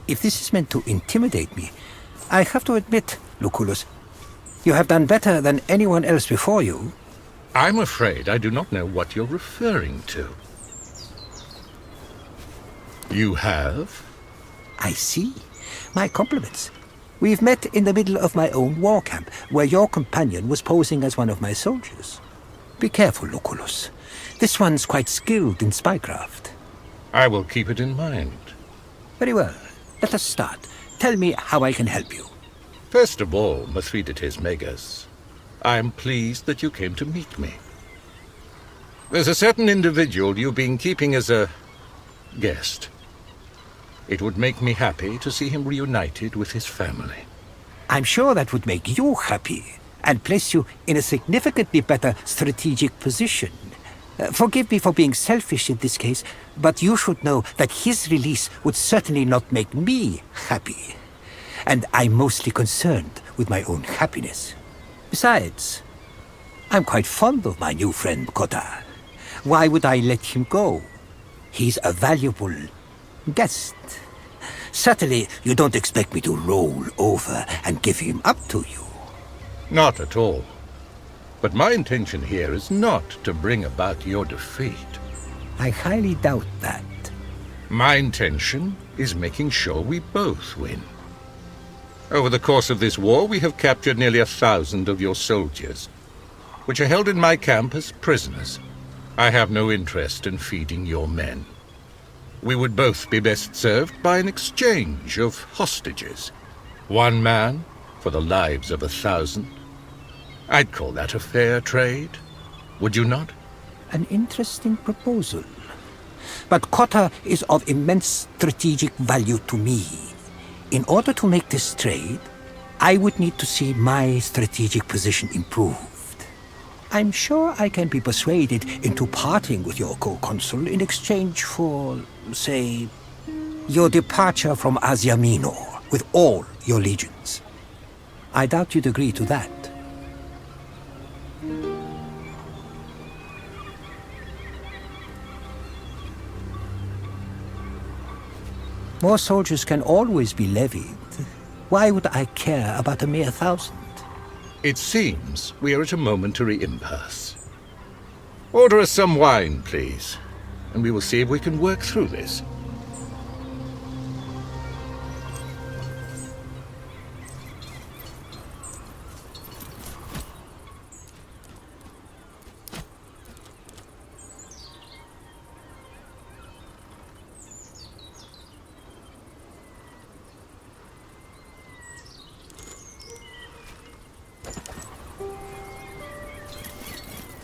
If this is meant to intimidate me, I have to admit, Lucullus, you have done better than anyone else before you. I'm afraid I do not know what you're referring to. You have? I see. My compliments. We've met in the middle of my own war camp, where your companion was posing as one of my soldiers. Be careful, Lucullus. This one's quite skilled in spycraft. I will keep it in mind. Very well. Let us start. Tell me how I can help you. First of all, Mithridates Megas, I am pleased that you came to meet me. There's a certain individual you've been keeping as a guest. It would make me happy to see him reunited with his family. I'm sure that would make you happy and place you in a significantly better strategic position. Forgive me for being selfish in this case, but you should know that his release would certainly not make me happy. And I'm mostly concerned with my own happiness. Besides, I'm quite fond of my new friend Cotta. Why would I let him go? He's a valuable guest. Certainly, you don't expect me to roll over and give him up to you. Not at all. But my intention here is not to bring about your defeat. I highly doubt that. My intention is making sure we both win. Over the course of this war, we have captured nearly 1,000 of your soldiers, which are held in my camp as prisoners. I have no interest in feeding your men. We would both be best served by an exchange of hostages. One man for the lives of 1,000. I'd call that a fair trade, would you not? An interesting proposal. But Cotta is of immense strategic value to me. In order to make this trade, I would need to see my strategic position improved. I'm sure I can be persuaded into parting with your co-consul in exchange for, say, your departure from Asia Minor with all your legions. I doubt you'd agree to that. More soldiers can always be levied. Why would I care about a mere 1,000? It seems we are at a momentary impasse. Order us some wine, please, and we will see if we can work through this.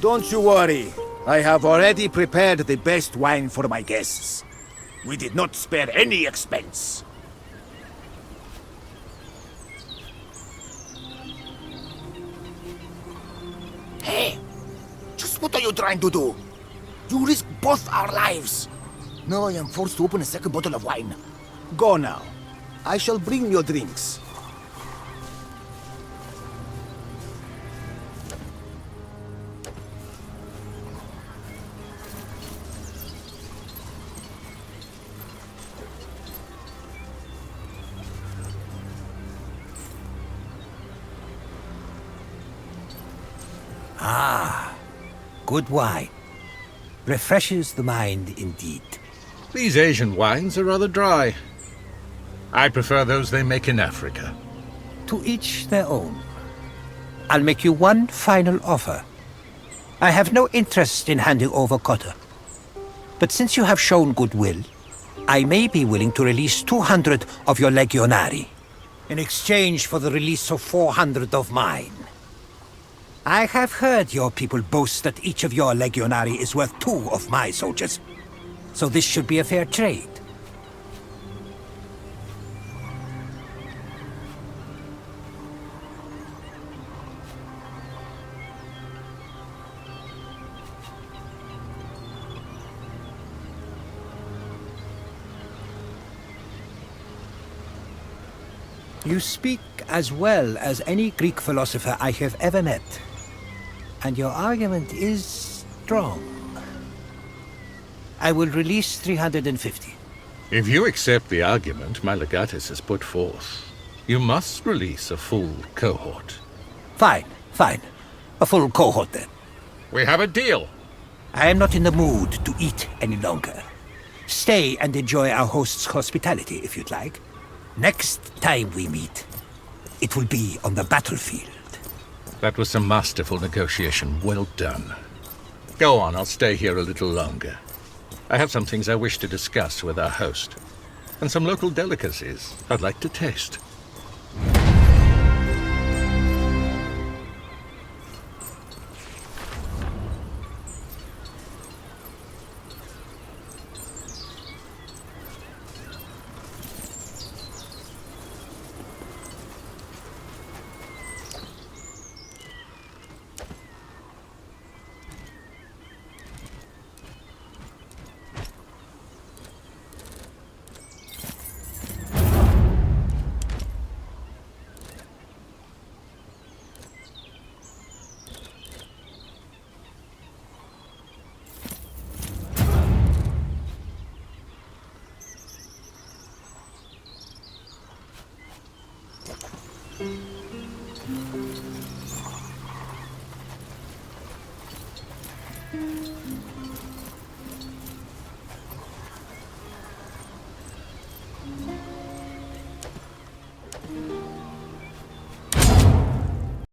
Don't you worry. I have already prepared the best wine for my guests. We did not spare any expense. Hey! Just what are you trying to do? You risk both our lives. Now I am forced to open a second bottle of wine. Go now. I shall bring your drinks. Ah, good wine. Refreshes the mind indeed. These Asian wines are rather dry. I prefer those they make in Africa. To each their own. I'll make you one final offer. I have no interest in handing over Cotter. But since you have shown goodwill, I may be willing to release 200 of your legionari in exchange for the release of 400 of mine. I have heard your people boast that each of your legionari is worth 2 of my soldiers. So this should be a fair trade. You speak as well as any Greek philosopher I have ever met. And your argument is strong. I will release 350. If you accept the argument my legatus has put forth, you must release a full cohort. Fine, fine. A full cohort then. We have a deal. I am not in the mood to eat any longer. Stay and enjoy our host's hospitality if you'd like. Next time we meet, it will be on the battlefield. That was some masterful negotiation. Well done. Go on, I'll stay here a little longer. I have some things I wish to discuss with our host, and some local delicacies I'd like to taste.